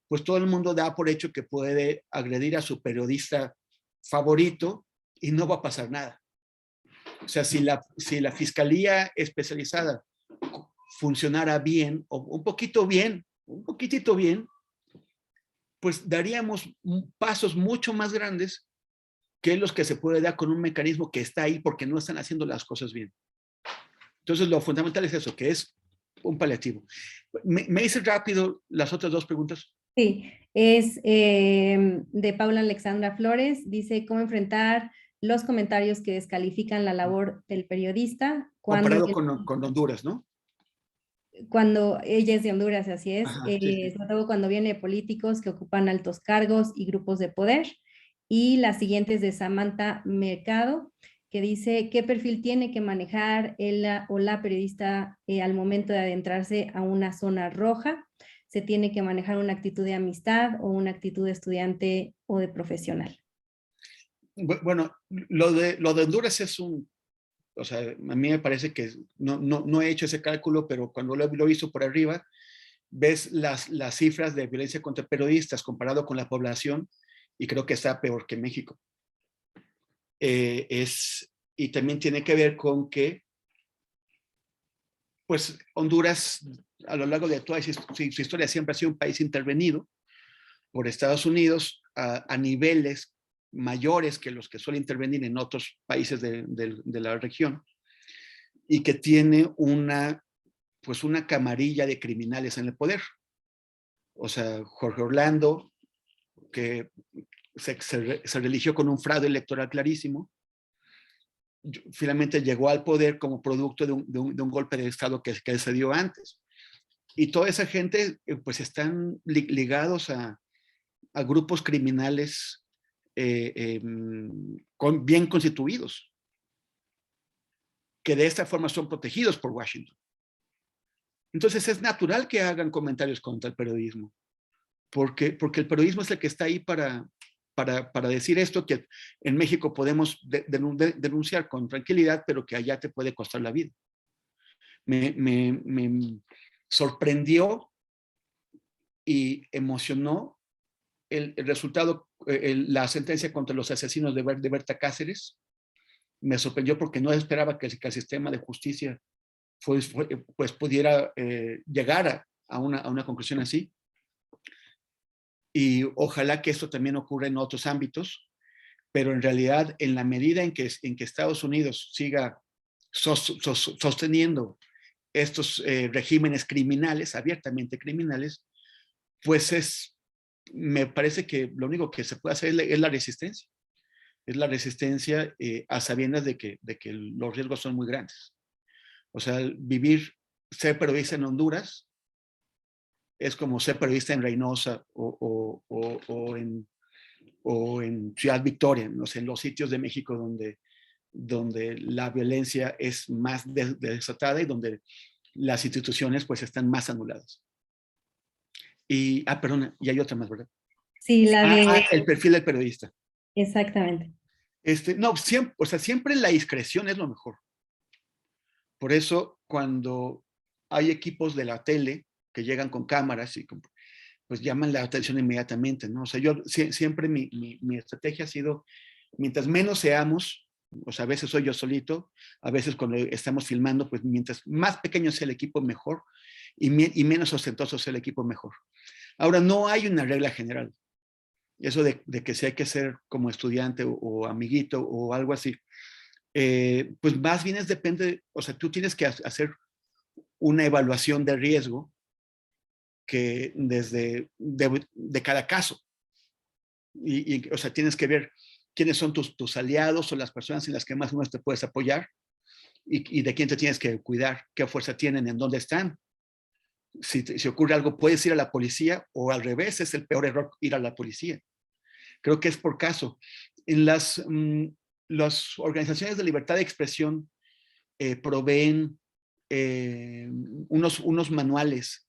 S3: pues todo el mundo da por hecho que puede agredir a su periodista favorito y no va a pasar nada. O sea, si la fiscalía especializada funcionara bien, o un poquitito bien, pues daríamos pasos mucho más grandes que los que se puede dar con un mecanismo que está ahí porque no están haciendo las cosas bien. Entonces, lo fundamental es eso, que es un paliativo. ¿Me dices rápido las otras dos preguntas?
S2: Sí, es de Paula Alexandra Flores. Dice, ¿cómo enfrentar los comentarios que descalifican la labor del periodista?
S3: Comparado con Honduras, ¿no?
S2: Cuando ella es de Honduras, así es.
S3: Ajá, sí.
S2: Sobre todo cuando viene de políticos que ocupan altos cargos y grupos de poder. Y la siguiente es de Samantha Mercado, que dice, ¿qué perfil tiene que manejar o la periodista al momento de adentrarse a una zona roja? ¿Se tiene que manejar una actitud de amistad o una actitud de estudiante o de profesional?
S3: Bueno, lo de Honduras es o sea, a mí me parece que no he hecho ese cálculo, pero cuando lo he visto por arriba, ves las cifras de violencia contra periodistas comparado con la población, y creo que está peor que México. Y también tiene que ver con que, pues, Honduras, a lo largo de toda su historia, siempre ha sido un país intervenido por Estados Unidos a niveles mayores que los que suele intervenir en otros países de la región, y que tiene una camarilla de criminales en el poder. O sea, Jorge Orlando, que se religió con un fraude electoral clarísimo, finalmente llegó al poder como producto de un golpe de Estado que se dio antes. Y toda esa gente pues están ligados a grupos criminales bien constituidos, que de esta forma son protegidos por Washington. Entonces es natural que hagan comentarios contra el periodismo, porque el periodismo es el que está ahí para decir esto, que en México podemos denunciar con tranquilidad, pero que allá te puede costar la vida. Me sorprendió y emocionó el resultado, la sentencia contra los asesinos de Berta Cáceres. Me sorprendió porque no esperaba que el sistema de justicia pues pudiera llegar a una conclusión así. Y ojalá que esto también ocurra en otros ámbitos, pero en realidad, en la medida en que Estados Unidos siga sosteniendo estos regímenes criminales, abiertamente criminales, pues me parece que lo único que se puede hacer es la resistencia. Es la resistencia a sabiendas de que los riesgos son muy grandes. O sea, ser periodista en Honduras es como ser periodista en Reynosa o en Ciudad Victoria, no sé, en los sitios de México donde la violencia es más desatada y donde las instituciones pues están más anuladas. Y, perdona, y hay otra más, ¿verdad?
S2: Sí, la de...
S3: el perfil del periodista.
S2: Exactamente.
S3: No, siempre, o sea, siempre la discreción es lo mejor. Por eso, cuando hay equipos de la tele que llegan con cámaras y pues llaman la atención inmediatamente, ¿no? O sea, yo siempre mi estrategia ha sido, mientras menos seamos, o sea, a veces soy yo solito, a veces cuando estamos filmando, pues mientras más pequeño sea el equipo, mejor, y menos ostentoso sea el equipo, mejor. Ahora, no hay una regla general. Eso de que si hay que ser como estudiante o amiguito o algo así, pues más bien depende, o sea, tú tienes que hacer una evaluación de riesgo que de cada caso. O sea, tienes que ver quiénes son tus aliados o las personas en las que más o menos te puedes apoyar y de quién te tienes que cuidar, qué fuerza tienen, en dónde están. Si ocurre algo, puedes ir a la policía o al revés, es el peor error ir a la policía. Creo que es por caso. En las organizaciones de libertad de expresión proveen unos manuales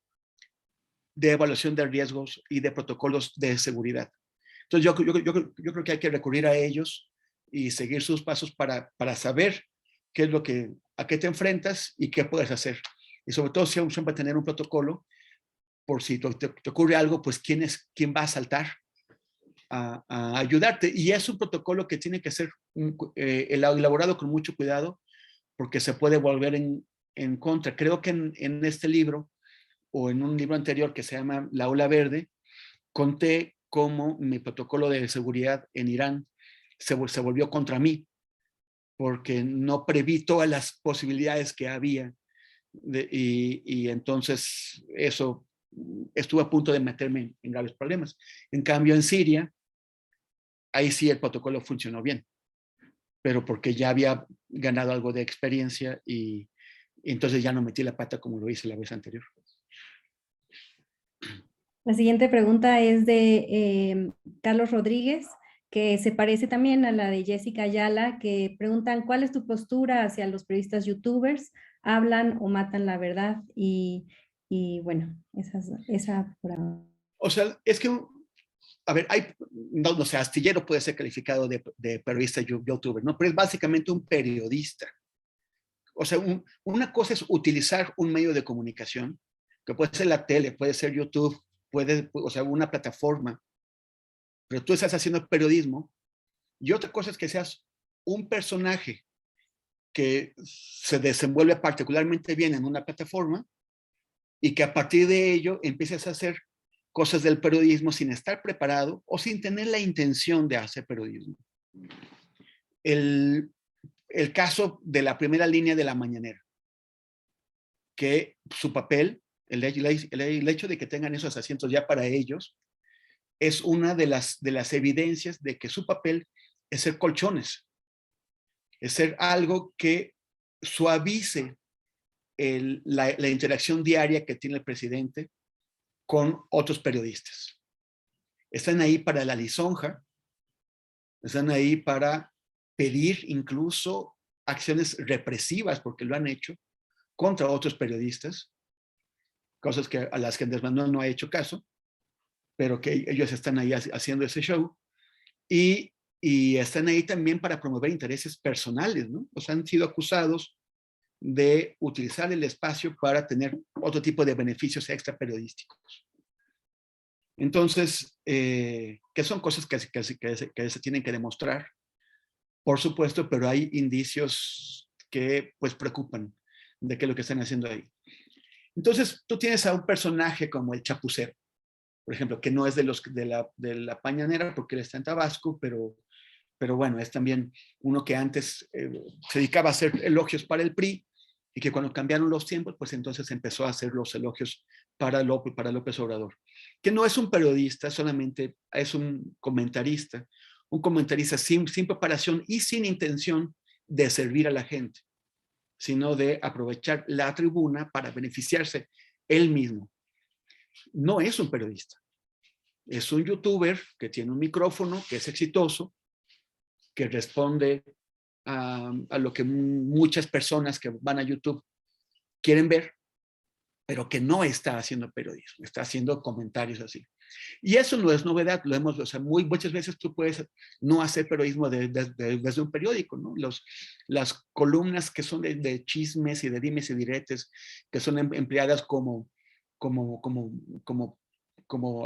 S3: de evaluación de riesgos y de protocolos de seguridad. Entonces yo creo que hay que recurrir a ellos y seguir sus pasos para saber qué es a qué te enfrentas y qué puedes hacer. Y sobre todo siempre tener un protocolo por si te ocurre algo, pues quién va a saltar a ayudarte. Y es un protocolo que tiene que ser elaborado con mucho cuidado porque se puede volver en contra. Creo que en este libro o en un libro anterior que se llama La Ola Verde, conté cómo mi protocolo de seguridad en Irán se volvió contra mí porque no preví todas las posibilidades que había y entonces eso estuve a punto de meterme en graves problemas. En cambio, en Siria, ahí sí el protocolo funcionó bien, pero porque ya había ganado algo de experiencia y entonces ya no metí la pata como lo hice la vez anterior.
S2: La siguiente pregunta es de Carlos Rodríguez, que se parece también a la de Jessica Ayala, que preguntan ¿cuál es tu postura hacia los periodistas youtubers? ¿Hablan o matan la verdad? Y bueno, esa por ahora.
S3: O sea, es que, a ver, no sé, Astillero puede ser calificado de periodista youtuber, ¿no? Pero es básicamente un periodista. O sea, una cosa es utilizar un medio de comunicación, que puede ser la tele, puede ser YouTube, o sea, una plataforma, pero tú estás haciendo periodismo, y otra cosa es que seas un personaje que se desenvuelve particularmente bien en una plataforma y que a partir de ello empieces a hacer cosas del periodismo sin estar preparado o sin tener la intención de hacer periodismo. El caso de la primera línea de La Mañanera, que su papel, el hecho de que tengan esos asientos ya para ellos, es una de las evidencias de que su papel es ser colchones, es ser algo que suavice la interacción diaria que tiene el presidente con otros periodistas. Están ahí para la lisonja, están ahí para pedir incluso acciones represivas, porque lo han hecho, contra otros periodistas, cosas a las que Andrés Manuel no ha hecho caso, pero que ellos están ahí haciendo ese show, y están ahí también para promover intereses personales, ¿no? O sea, han sido acusados de utilizar el espacio para tener otro tipo de beneficios extra periodísticos. Entonces, que son cosas que se tienen que demostrar, por supuesto, pero hay indicios que pues preocupan de qué es lo que están haciendo ahí. Entonces, tú tienes a un personaje como el Chapucero, por ejemplo, que no es de la Pañanera porque él está en Tabasco, pero bueno, es también uno que antes se dedicaba a hacer elogios para el PRI y que cuando cambiaron los tiempos, pues entonces empezó a hacer los elogios para López Obrador, que no es un periodista, solamente es un comentarista sin preparación y sin intención de servir a la gente, sino de aprovechar la tribuna para beneficiarse él mismo. no es un periodista. Es un youtuber que tiene un micrófono, que es exitoso, que responde a lo que muchas personas que van a YouTube quieren ver, pero que no está haciendo periodismo, está haciendo comentarios así. Y eso no es novedad, lo hemos, o sea, muchas veces tú puedes no hacer periodismo desde un periódico, ¿no? Las columnas que son de chismes y de dimes y diretes, que son empleadas como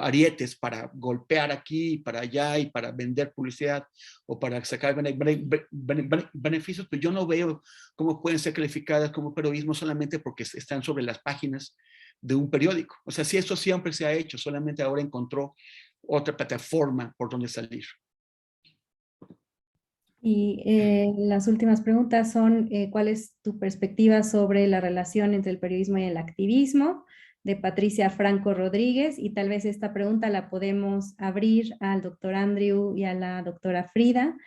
S3: arietes para golpear aquí y para allá y para vender publicidad o para sacar beneficios, pues yo no veo cómo pueden ser calificadas como periodismo solamente porque están sobre las páginas de un periódico. O sea, si eso siempre se ha hecho, solamente ahora encontró otra plataforma por donde salir.
S2: Y las últimas preguntas son, ¿cuál es tu perspectiva sobre la relación entre el periodismo y el activismo? De Patricia Franco Rodríguez, y tal vez esta pregunta la podemos abrir al doctor Andrew y a la doctora Frida,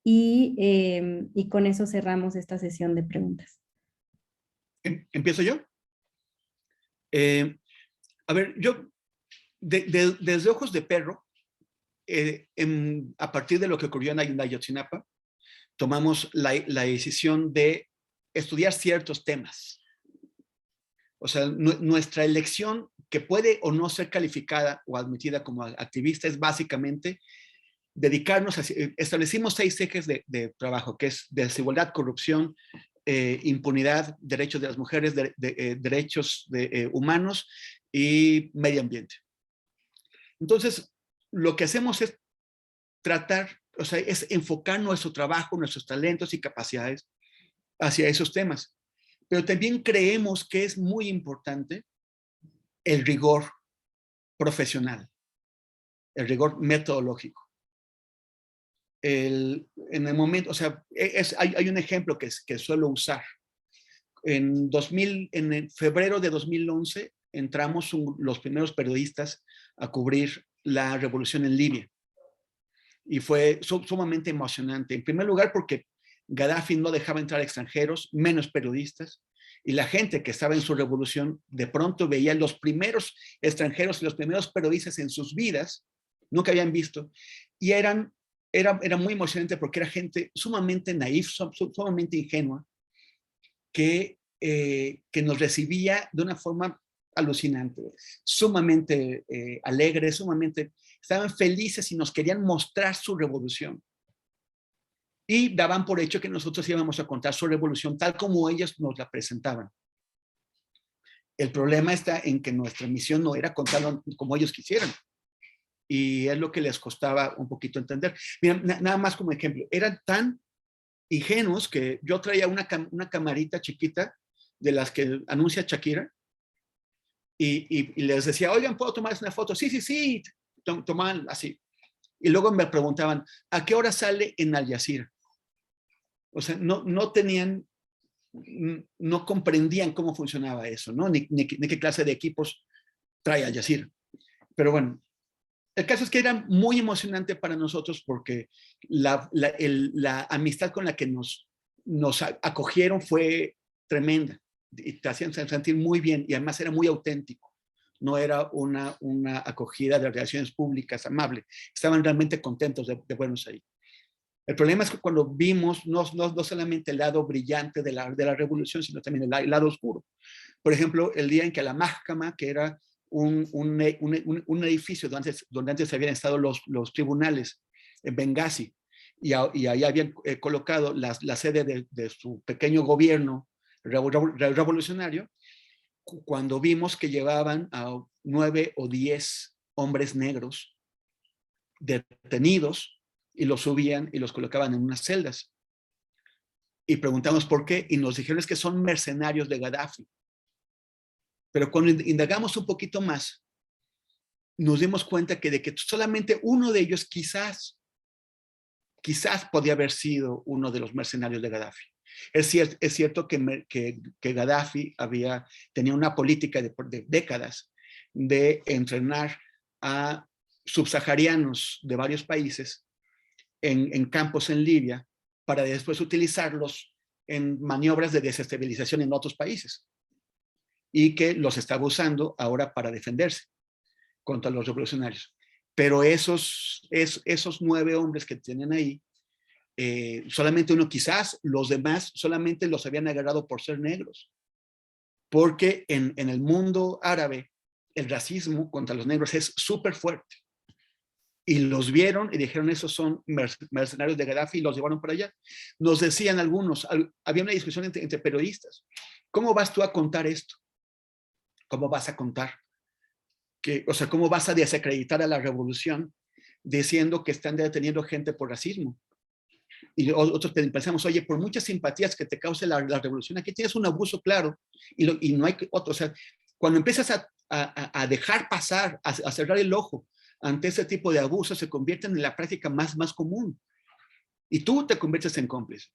S2: y con eso cerramos esta sesión de preguntas.
S3: ¿Empiezo yo? A ver, yo, desde Ojos de Perro, a partir de lo que ocurrió en Ayotzinapa, tomamos la decisión de estudiar ciertos temas. O sea, nuestra elección, que puede o no ser calificada o admitida como activista, es básicamente dedicarnos a... Establecimos 6 ejes de trabajo, que es desigualdad, corrupción, impunidad, derechos de las mujeres, derechos humanos y medio ambiente. Entonces, lo que hacemos es tratar, o sea, es enfocar nuestro trabajo, nuestros talentos y capacidades hacia esos temas. Pero también creemos que es muy importante el rigor profesional, el rigor metodológico. En el momento, o sea, hay un ejemplo que suelo usar. En febrero de 2011 entramos los primeros periodistas a cubrir la revolución en Libia. Y fue sumamente emocionante. En primer lugar, porque Gaddafi no dejaba entrar extranjeros, menos periodistas, y la gente que estaba en su revolución de pronto veía los primeros extranjeros y los primeros periodistas en sus vidas, nunca habían visto, y era muy emocionante porque era gente sumamente naif, sumamente ingenua, que nos recibía de una forma alucinante, sumamente alegre, estaban felices y nos querían mostrar su revolución. Y daban por hecho que nosotros íbamos a contar su revolución tal como ellos nos la presentaban. El problema está en que nuestra misión no era contarlo como ellos quisieran. Y es lo que les costaba un poquito entender. Mira, nada más como ejemplo, eran tan ingenuos que yo traía una camarita chiquita de las que anuncia Shakira y les decía, oigan, ¿puedo tomarles una foto? Sí, tomaban así. Y luego me preguntaban, ¿a qué hora sale en Al Jazeera? O sea, no comprendían cómo funcionaba eso, ¿no? Ni qué clase de equipos trae Al Jazeera. Pero bueno, el caso es que era muy emocionante para nosotros porque la amistad con la que nos acogieron fue tremenda y te hacían sentir muy bien y además era muy auténtico. No era una acogida de relaciones públicas amable. Estaban realmente contentos de vernos ahí. El problema es que cuando vimos no solamente el lado brillante de la revolución, sino también el lado oscuro. Por ejemplo, el día en que la Mahkama, que era un edificio donde antes habían estado los tribunales en Benghazi, y ahí habían colocado la sede de su pequeño gobierno revolucionario, cuando vimos que llevaban a 9 o 10 hombres negros detenidos y los subían y los colocaban en unas celdas. Y preguntamos por qué y nos dijeron es que son mercenarios de Gaddafi. Pero cuando indagamos un poquito más, nos dimos cuenta de que solamente uno de ellos quizás podía haber sido uno de los mercenarios de Gaddafi. Es cierto que Gaddafi tenía una política de décadas de entrenar a subsaharianos de varios países en campos en Libia para después utilizarlos en maniobras de desestabilización en otros países y que los estaba usando ahora para defenderse. contra los revolucionarios. Pero esos 9 hombres que tienen ahí, solamente uno, quizás los demás solamente los habían agarrado por ser negros. Porque en el mundo árabe, el racismo contra los negros es súper fuerte. Y los vieron y dijeron, esos son mercenarios de Gaddafi, y los llevaron para allá. Nos decían algunos, había una discusión entre periodistas. ¿Cómo vas tú a contar esto? ¿Cómo vas a contar? O sea, ¿cómo vas a desacreditar a la revolución diciendo que están deteniendo gente por racismo? Y otros pensamos, oye, por muchas simpatías que te cause la revolución, aquí tienes un abuso claro y no hay otro. O sea, cuando empiezas a dejar pasar, a cerrar el ojo ante ese tipo de abusos, se convierten en la práctica más común. Y tú te conviertes en cómplice.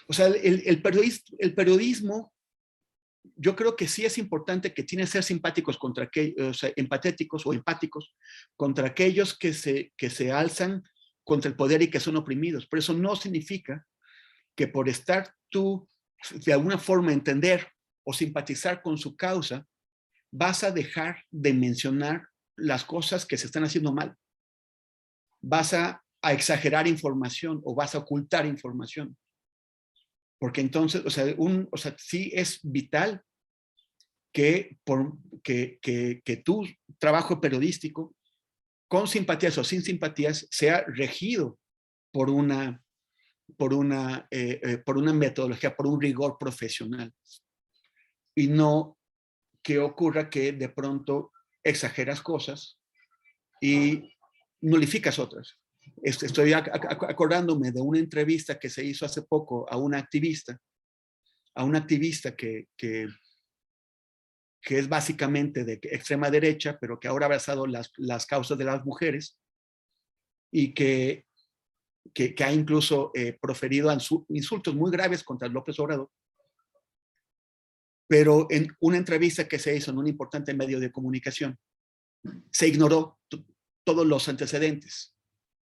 S3: O sea, el periodismo, yo creo que sí es importante que tiene que ser simpáticos contra aquellos, o sea, empatéticos o empáticos contra aquellos que se alzan contra el poder y que son oprimidos. Pero eso no significa que por estar tú de alguna forma entender o simpatizar con su causa, vas a dejar de mencionar las cosas que se están haciendo mal. Vas a exagerar información o vas a ocultar información. Porque entonces, o sea, sí es vital que tu trabajo periodístico, con simpatías o sin simpatías, sea regido por una metodología, por un rigor profesional. Y no que ocurra que de pronto exageras cosas y nulificas otras. Estoy acordándome de una entrevista que se hizo hace poco a una activista que es básicamente de extrema derecha, pero que ahora ha abrazado las causas de las mujeres y que ha incluso proferido insultos muy graves contra López Obrador. Pero en una entrevista que se hizo en un importante medio de comunicación, se ignoró todos los antecedentes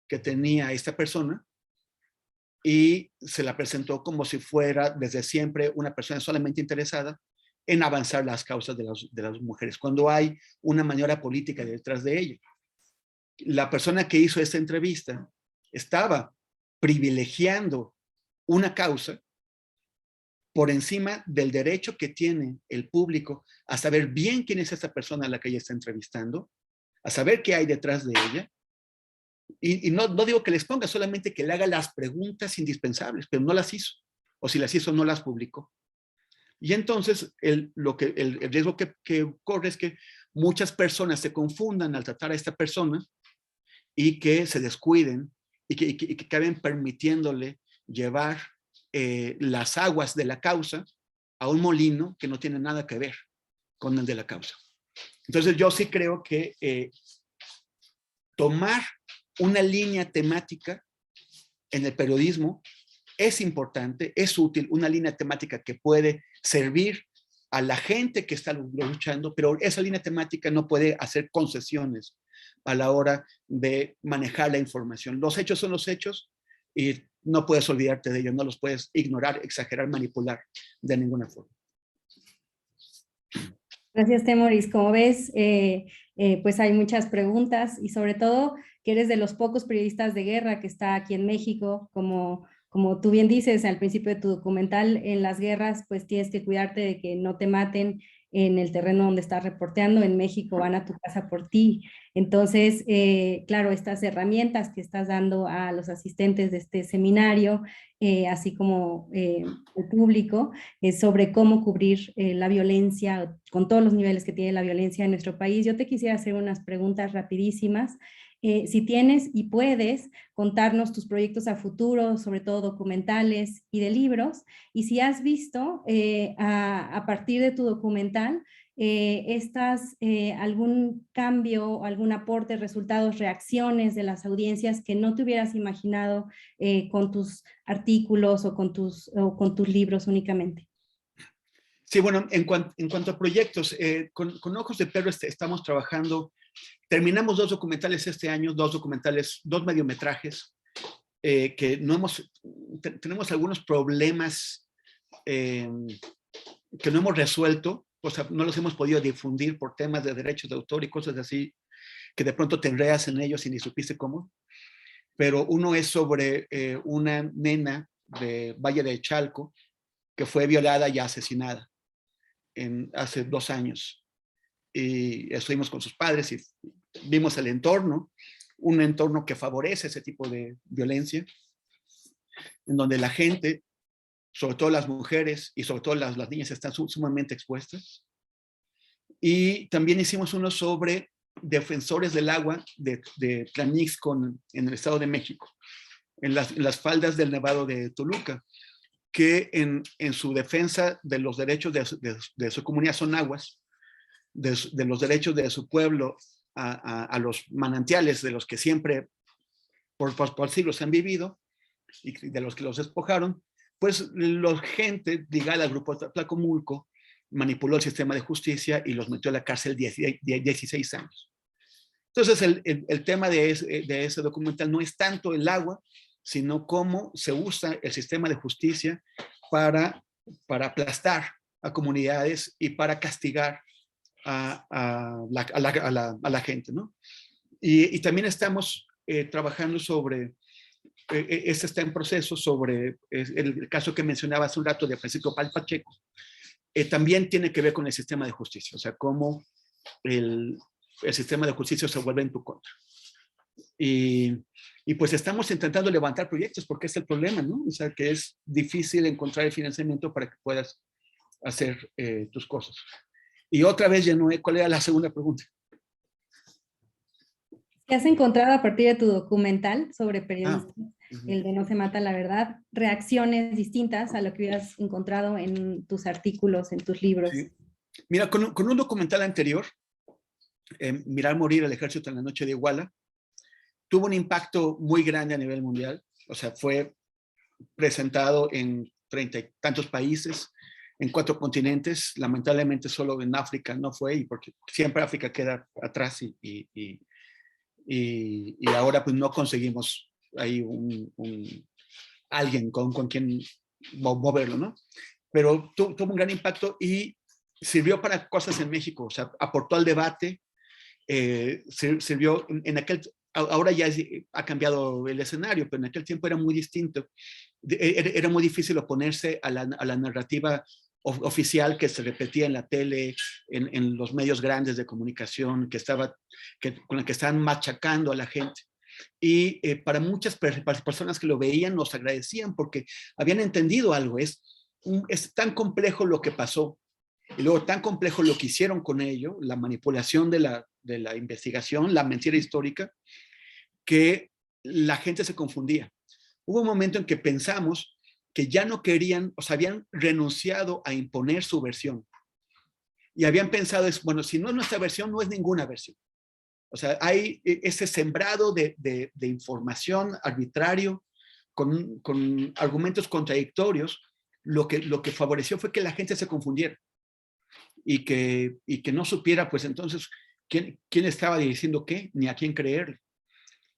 S3: que tenía esta persona y se la presentó como si fuera desde siempre una persona solamente interesada en avanzar las causas de las mujeres, cuando hay una maniobra política detrás de ella. La persona que hizo esta entrevista estaba privilegiando una causa por encima del derecho que tiene el público a saber bien quién es esa persona a la que ella está entrevistando, a saber qué hay detrás de ella. Y no digo que les ponga, solamente que le haga las preguntas indispensables, pero no las hizo. O si las hizo, no las publicó. Y entonces el riesgo que corre es que muchas personas se confundan al tratar a esta persona y que se descuiden y que acaben permitiéndole llevar las aguas de la causa a un molino que no tiene nada que ver con el de la causa. Entonces yo sí creo que tomar una línea temática en el periodismo es importante, es útil, una línea temática que puede servir a la gente que está luchando, pero esa línea temática no puede hacer concesiones a la hora de manejar la información. Los hechos son los hechos y no puedes olvidarte de ellos, no los puedes ignorar, exagerar, manipular de ninguna forma.
S2: Gracias, Temoris. Como ves, pues hay muchas preguntas y sobre todo que eres de los pocos periodistas de guerra que está aquí en México. Como tú bien dices al principio de tu documental, en las guerras pues tienes que cuidarte de que no te maten en el terreno donde estás reporteando. En México van a tu casa por ti. Entonces, claro, estas herramientas que estás dando a los asistentes de este seminario, así como el público, sobre cómo cubrir la violencia, con todos los niveles que tiene la violencia en nuestro país. Yo te quisiera hacer unas preguntas rapidísimas. Si tienes y puedes contarnos tus proyectos a futuro, sobre todo documentales y de libros, y si has visto a partir de tu documental algún cambio, algún aporte, resultados, reacciones de las audiencias que no te hubieras imaginado con tus artículos o con tus libros únicamente.
S3: Sí, bueno, en cuanto a proyectos, con Ojos de Perro estamos trabajando. Terminamos 2 documentales este año, 2 mediometrajes, que tenemos algunos problemas que no hemos resuelto, o sea, no los hemos podido difundir por temas de derechos de autor y cosas así. que de pronto te enredas en ellos y ni supiste cómo. Pero uno es sobre una nena de Valle de Chalco que fue violada y asesinada hace 2 años. Y estuvimos con sus padres y vimos el entorno, un entorno que favorece ese tipo de violencia, en donde la gente, sobre todo las mujeres y sobre todo las niñas, están sumamente expuestas. Y también hicimos uno sobre defensores del agua de Tlanixco en el Estado de México, en las faldas del Nevado de Toluca, que en su defensa de los derechos de su comunidad son aguas, de los derechos de su pueblo a los manantiales de los que siempre por siglos han vivido y de los que los despojaron, pues la gente ligada al grupo Tlacomulco manipuló el sistema de justicia y los metió a la cárcel 16 años. Entonces el tema de ese documental no es tanto el agua, sino cómo se usa el sistema de justicia para aplastar a comunidades y para castigar a la gente, ¿no? Y también estamos trabajando sobre, este está en proceso, sobre el caso que mencionaba hace un rato de Francisco Pacheco. También tiene que ver con el sistema de justicia, o sea, cómo el sistema de justicia se vuelve en tu contra. Y pues estamos intentando levantar proyectos porque es el problema, ¿no? O sea, que es difícil encontrar el financiamiento para que puedas hacer tus cosas. Y otra vez, Yanoé, ¿cuál era la segunda pregunta?
S2: ¿Qué has encontrado a partir de tu documental sobre periodistas, el de No se mata la verdad, reacciones distintas a lo que hubieras encontrado en tus artículos, en tus libros?
S3: Sí. Mira, con un documental anterior, Mirar morir al ejército en la noche de Iguala, tuvo un impacto muy grande a nivel mundial. O sea, fue presentado en 30 y tantos países, en 4 continentes. Lamentablemente solo en África no fue, y porque siempre África queda atrás y ahora pues no conseguimos ahí alguien con quien moverlo, ¿no? Pero tuvo un gran impacto y sirvió para cosas en México, o sea, aportó al debate, sirvió en aquel. Ahora ya ha cambiado el escenario, pero en aquel tiempo era muy distinto. Era muy difícil oponerse a la narrativa oficial que se repetía en la tele, en los medios grandes de comunicación, con la que estaban machacando a la gente. Y para muchas personas que lo veían nos agradecían porque habían entendido algo. Es tan complejo lo que pasó y luego tan complejo lo que hicieron con ello, la manipulación de la investigación, la mentira histórica, que la gente se confundía. Hubo un momento en que pensamos que ya no querían, o sea, habían renunciado a imponer su versión. Y habían pensado, bueno, si no es nuestra versión, no es ninguna versión. O sea, hay ese sembrado de información arbitrario con argumentos contradictorios. Lo que favoreció fue que la gente se confundiera y que no supiera, pues entonces, quién estaba diciendo qué, ni a quién creerle.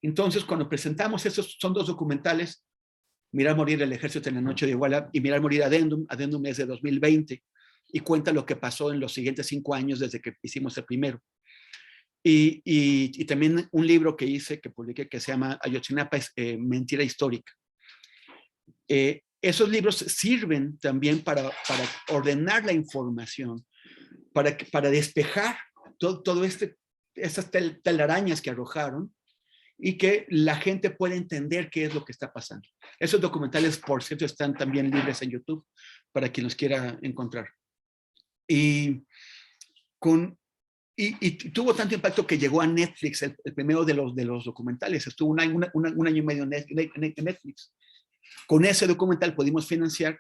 S3: Entonces, cuando presentamos esos, son 2 documentales, Mirar morir el ejército en la noche de Iguala y Mirar morir Adendum. Adendum es de 2020 y cuenta lo que pasó en los siguientes 5 años desde que hicimos el primero. Y también un libro que publiqué, que se llama Ayotzinapa, mentira histórica. Esos libros sirven también para ordenar la información, para despejar todo esas telarañas que arrojaron y que la gente pueda entender qué es lo que está pasando. Esos documentales, por cierto, están también libres en YouTube para quien los quiera encontrar. Y tuvo tanto impacto que llegó a Netflix, el primero de los documentales. Estuvo un año y medio en Netflix. Con ese documental pudimos financiar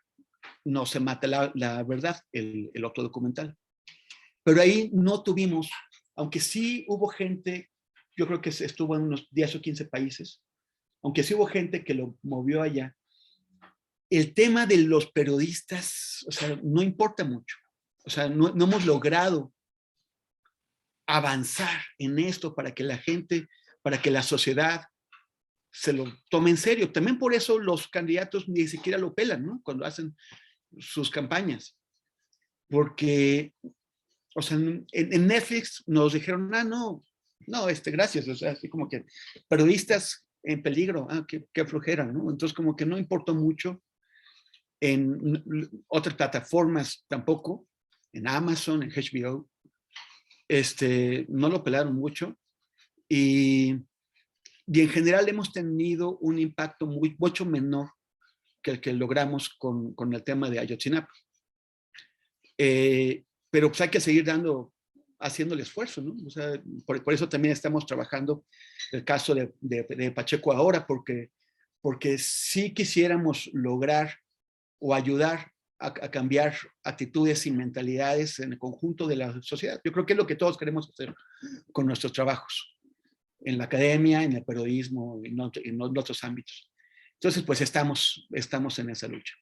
S3: No se mata la verdad, el otro documental. Pero ahí no tuvimos, aunque sí hubo gente, yo creo que estuvo en unos 10 o 15 países, aunque sí hubo gente que lo movió allá, el tema de los periodistas, o sea, no importa mucho. O sea, no hemos logrado avanzar en esto para que la gente, para que la sociedad se lo tome en serio. También por eso los candidatos ni siquiera lo pelan, ¿no? Cuando hacen sus campañas. Porque, o sea, en Netflix nos dijeron, no, no, gracias, o sea, así como que periodistas en peligro, qué flojera, ¿no? Entonces como que no importó mucho. En otras plataformas tampoco, en Amazon, en HBO, no lo pelaron mucho y en general hemos tenido un impacto mucho menor que el que logramos con el tema de Ayotzinapa. Pero pues hay que seguir haciendo el esfuerzo, ¿no? O sea, por eso también estamos trabajando el caso de Pacheco ahora, porque sí quisiéramos lograr o ayudar a cambiar actitudes y mentalidades en el conjunto de la sociedad. Yo creo que es lo que todos queremos hacer con nuestros trabajos, en la academia, en el periodismo, en otros ámbitos. Entonces, pues estamos en esa lucha.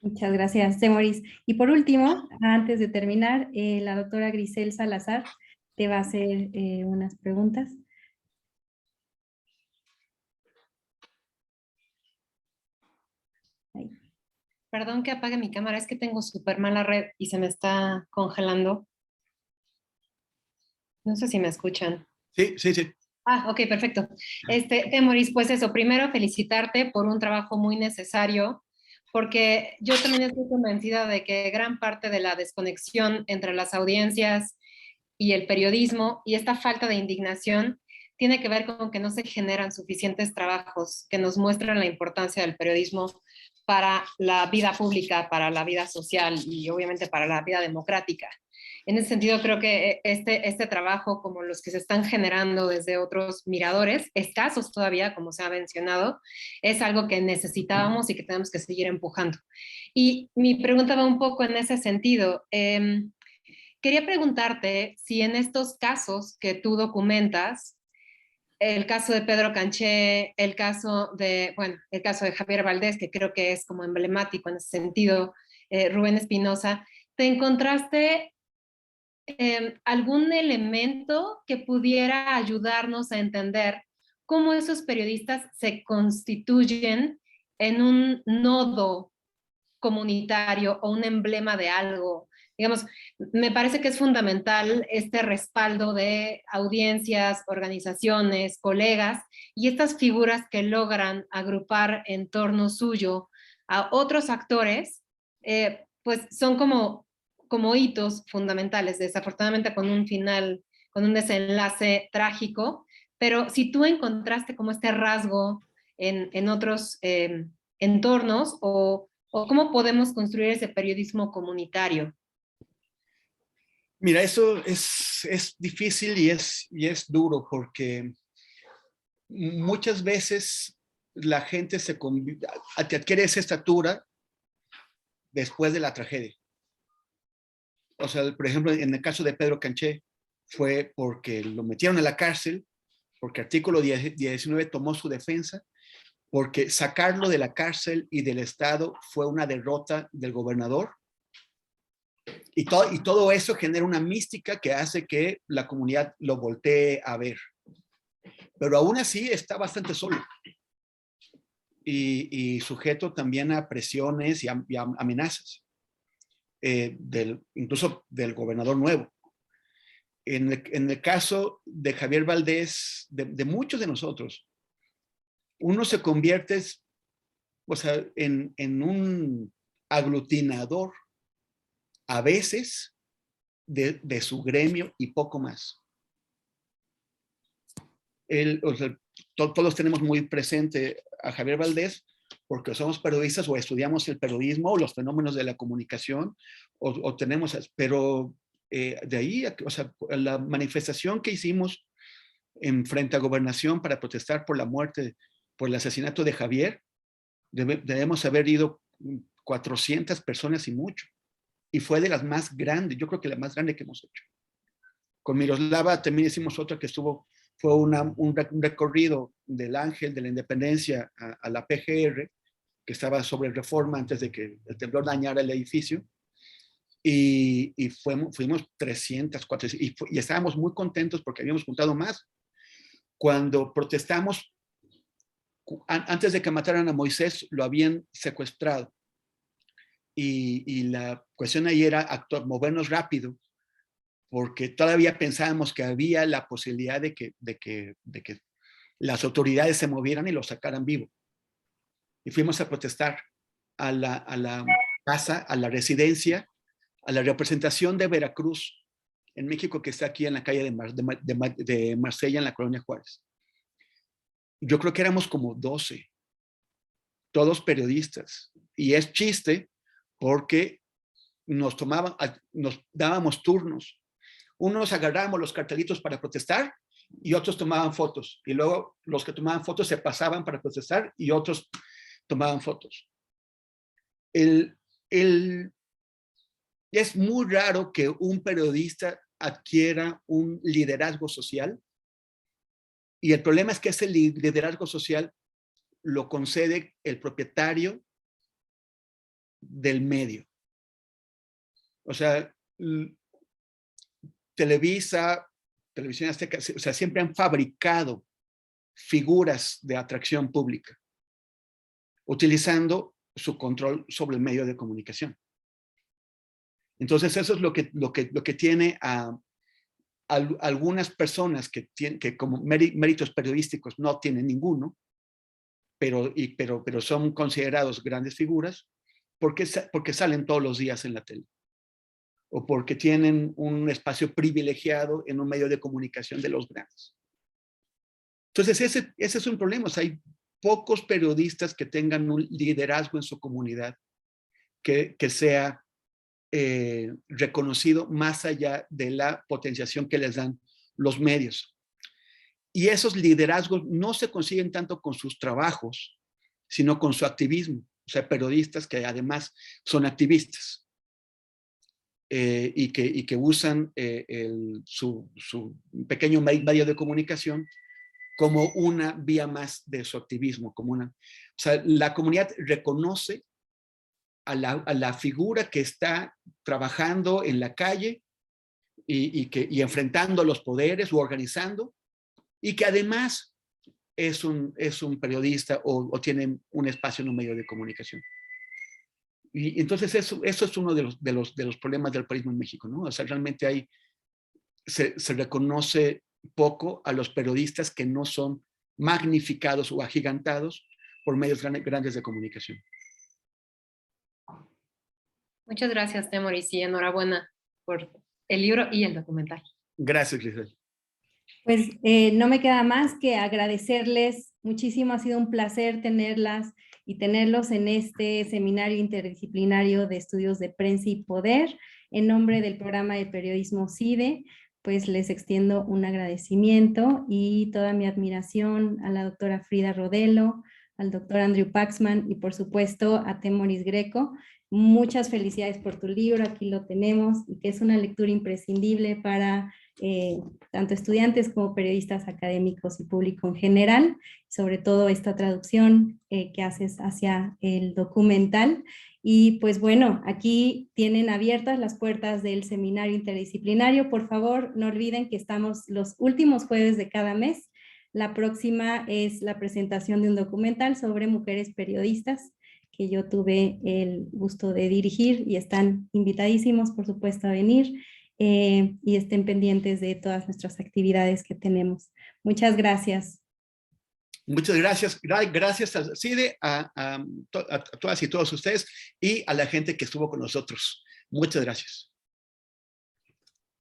S2: Muchas gracias, Temoris. Y por último, antes de terminar, la doctora Grisel Salazar te va a hacer unas preguntas.
S15: Ahí. Perdón que apague mi cámara, es que tengo súper mala red y se me está congelando. No sé si me escuchan.
S3: Sí, sí, sí.
S15: Ah, ok, perfecto. Temoris, pues eso, primero felicitarte por un trabajo muy necesario, porque yo también estoy convencida de que gran parte de la desconexión entre las audiencias y el periodismo y esta falta de indignación tiene que ver con que no se generan suficientes trabajos que nos muestran la importancia del periodismo para la vida pública, para la vida social y obviamente para la vida democrática. En ese sentido, creo que este trabajo, como los que se están generando desde otros miradores, escasos todavía, como se ha mencionado, es algo que necesitábamos y que tenemos que seguir empujando. Y mi pregunta va un poco en ese sentido. Quería preguntarte si en estos casos que tú documentas, el caso de Pedro Canché, el caso de Javier Valdés, que creo que es como emblemático en ese sentido, Rubén Espinosa, ¿te encontraste algún elemento que pudiera ayudarnos a entender cómo esos periodistas se constituyen en un nodo comunitario o un emblema de algo? Digamos, me parece que es fundamental este respaldo de audiencias, organizaciones, colegas y estas figuras que logran agrupar en torno suyo a otros actores, pues son como hitos fundamentales, desafortunadamente con un final, con un desenlace trágico, pero si tú encontraste como este rasgo en otros entornos o cómo podemos construir ese periodismo comunitario.
S3: Mira, eso es difícil y es duro porque muchas veces la gente adquiere esa estatura después de la tragedia. O sea, por ejemplo, en el caso de Pedro Canché fue porque lo metieron a la cárcel, porque artículo 19 tomó su defensa, porque sacarlo de la cárcel y del Estado fue una derrota del gobernador. Y todo eso genera una mística que hace que la comunidad lo voltee a ver. Pero aún así está bastante solo. Y sujeto también a presiones y a amenazas. Incluso del gobernador nuevo. En el caso de Javier Valdés, de muchos de nosotros, uno se convierte, o sea, en un aglutinador a veces de su gremio y poco más. O sea, todos tenemos muy presente a Javier Valdés porque somos periodistas o estudiamos el periodismo o los fenómenos de la comunicación o tenemos, pero de ahí, o sea, la manifestación que hicimos en frente a Gobernación para protestar por la muerte, por el asesinato de Javier, debemos haber ido 400 personas y mucho. Y fue de las más grandes, yo creo que la más grande que hemos hecho. Con Miroslava también hicimos otra que fue un recorrido del Ángel de la Independencia a la PGR, que estaba sobre Reforma antes de que el temblor dañara el edificio. Y fuimos 300, 400, y estábamos muy contentos porque habíamos juntado más. Cuando protestamos, antes de que mataran a Moisés, lo habían secuestrado. Y la cuestión ahí era movernos rápido, porque todavía pensábamos que había la posibilidad de que las autoridades se movieran y lo sacaran vivo. Y fuimos a protestar a la casa, a la residencia, a la representación de Veracruz en México, que está aquí en la calle de Marsella, en la Colonia Juárez. Yo creo que éramos como 12, todos periodistas. Y es chiste porque nos dábamos turnos. Unos agarrábamos los cartelitos para protestar y otros tomaban fotos. Y luego los que tomaban fotos se pasaban para protestar y otros tomaban fotos. Es muy raro que un periodista adquiera un liderazgo social, y el problema es que ese liderazgo social lo concede el propietario del medio. O sea, Televisión Azteca, o sea, siempre han fabricado figuras de atracción pública, utilizando su control sobre el medio de comunicación. Entonces eso es lo que tiene a algunas personas que como méritos periodísticos no tienen ninguno, pero son considerados grandes figuras porque salen todos los días en la tele, o porque tienen un espacio privilegiado en un medio de comunicación de los grandes. Entonces ese es un problema. O sea, hay pocos periodistas que tengan un liderazgo en su comunidad que sea reconocido más allá de la potenciación que les dan los medios. Y esos liderazgos no se consiguen tanto con sus trabajos, sino con su activismo. O sea, periodistas que además son activistas y que usan su pequeño medio de comunicación como una vía más de su activismo. O sea, la comunidad reconoce a la figura que está trabajando en la calle y enfrentando los poderes o organizando, y que además es un periodista o tiene un espacio en un medio de comunicación. Y entonces eso es uno de los problemas del periodismo en México, ¿no? O sea, realmente se reconoce poco a los periodistas que no son magnificados o agigantados por medios grandes de comunicación.
S15: Muchas gracias, Temoris, y enhorabuena por el libro y el documental.
S3: Gracias, Grisel.
S2: Pues no me queda más que agradecerles muchísimo. Ha sido un placer tenerlas y tenerlos en este seminario interdisciplinario de estudios de prensa y poder. En nombre del programa de periodismo CIDE, pues les extiendo un agradecimiento y toda mi admiración a la doctora Frida Rodelo, al doctor Andrew Paxman y por supuesto a Temoris Greco. Muchas felicidades por tu libro, aquí lo tenemos, y que es una lectura imprescindible para tanto estudiantes como periodistas académicos y público en general, sobre todo esta traducción que haces hacia el documental. Y pues bueno, aquí tienen abiertas las puertas del seminario interdisciplinario. Por favor, no olviden que estamos los últimos jueves de cada mes. La próxima es la presentación de un documental sobre mujeres periodistas, que yo tuve el gusto de dirigir, y están invitadísimos, por supuesto, a venir y estén pendientes de todas nuestras actividades que tenemos. Muchas gracias.
S3: Muchas gracias. Gracias a CIDE, a todas y todos ustedes y a la gente que estuvo con nosotros. Muchas gracias.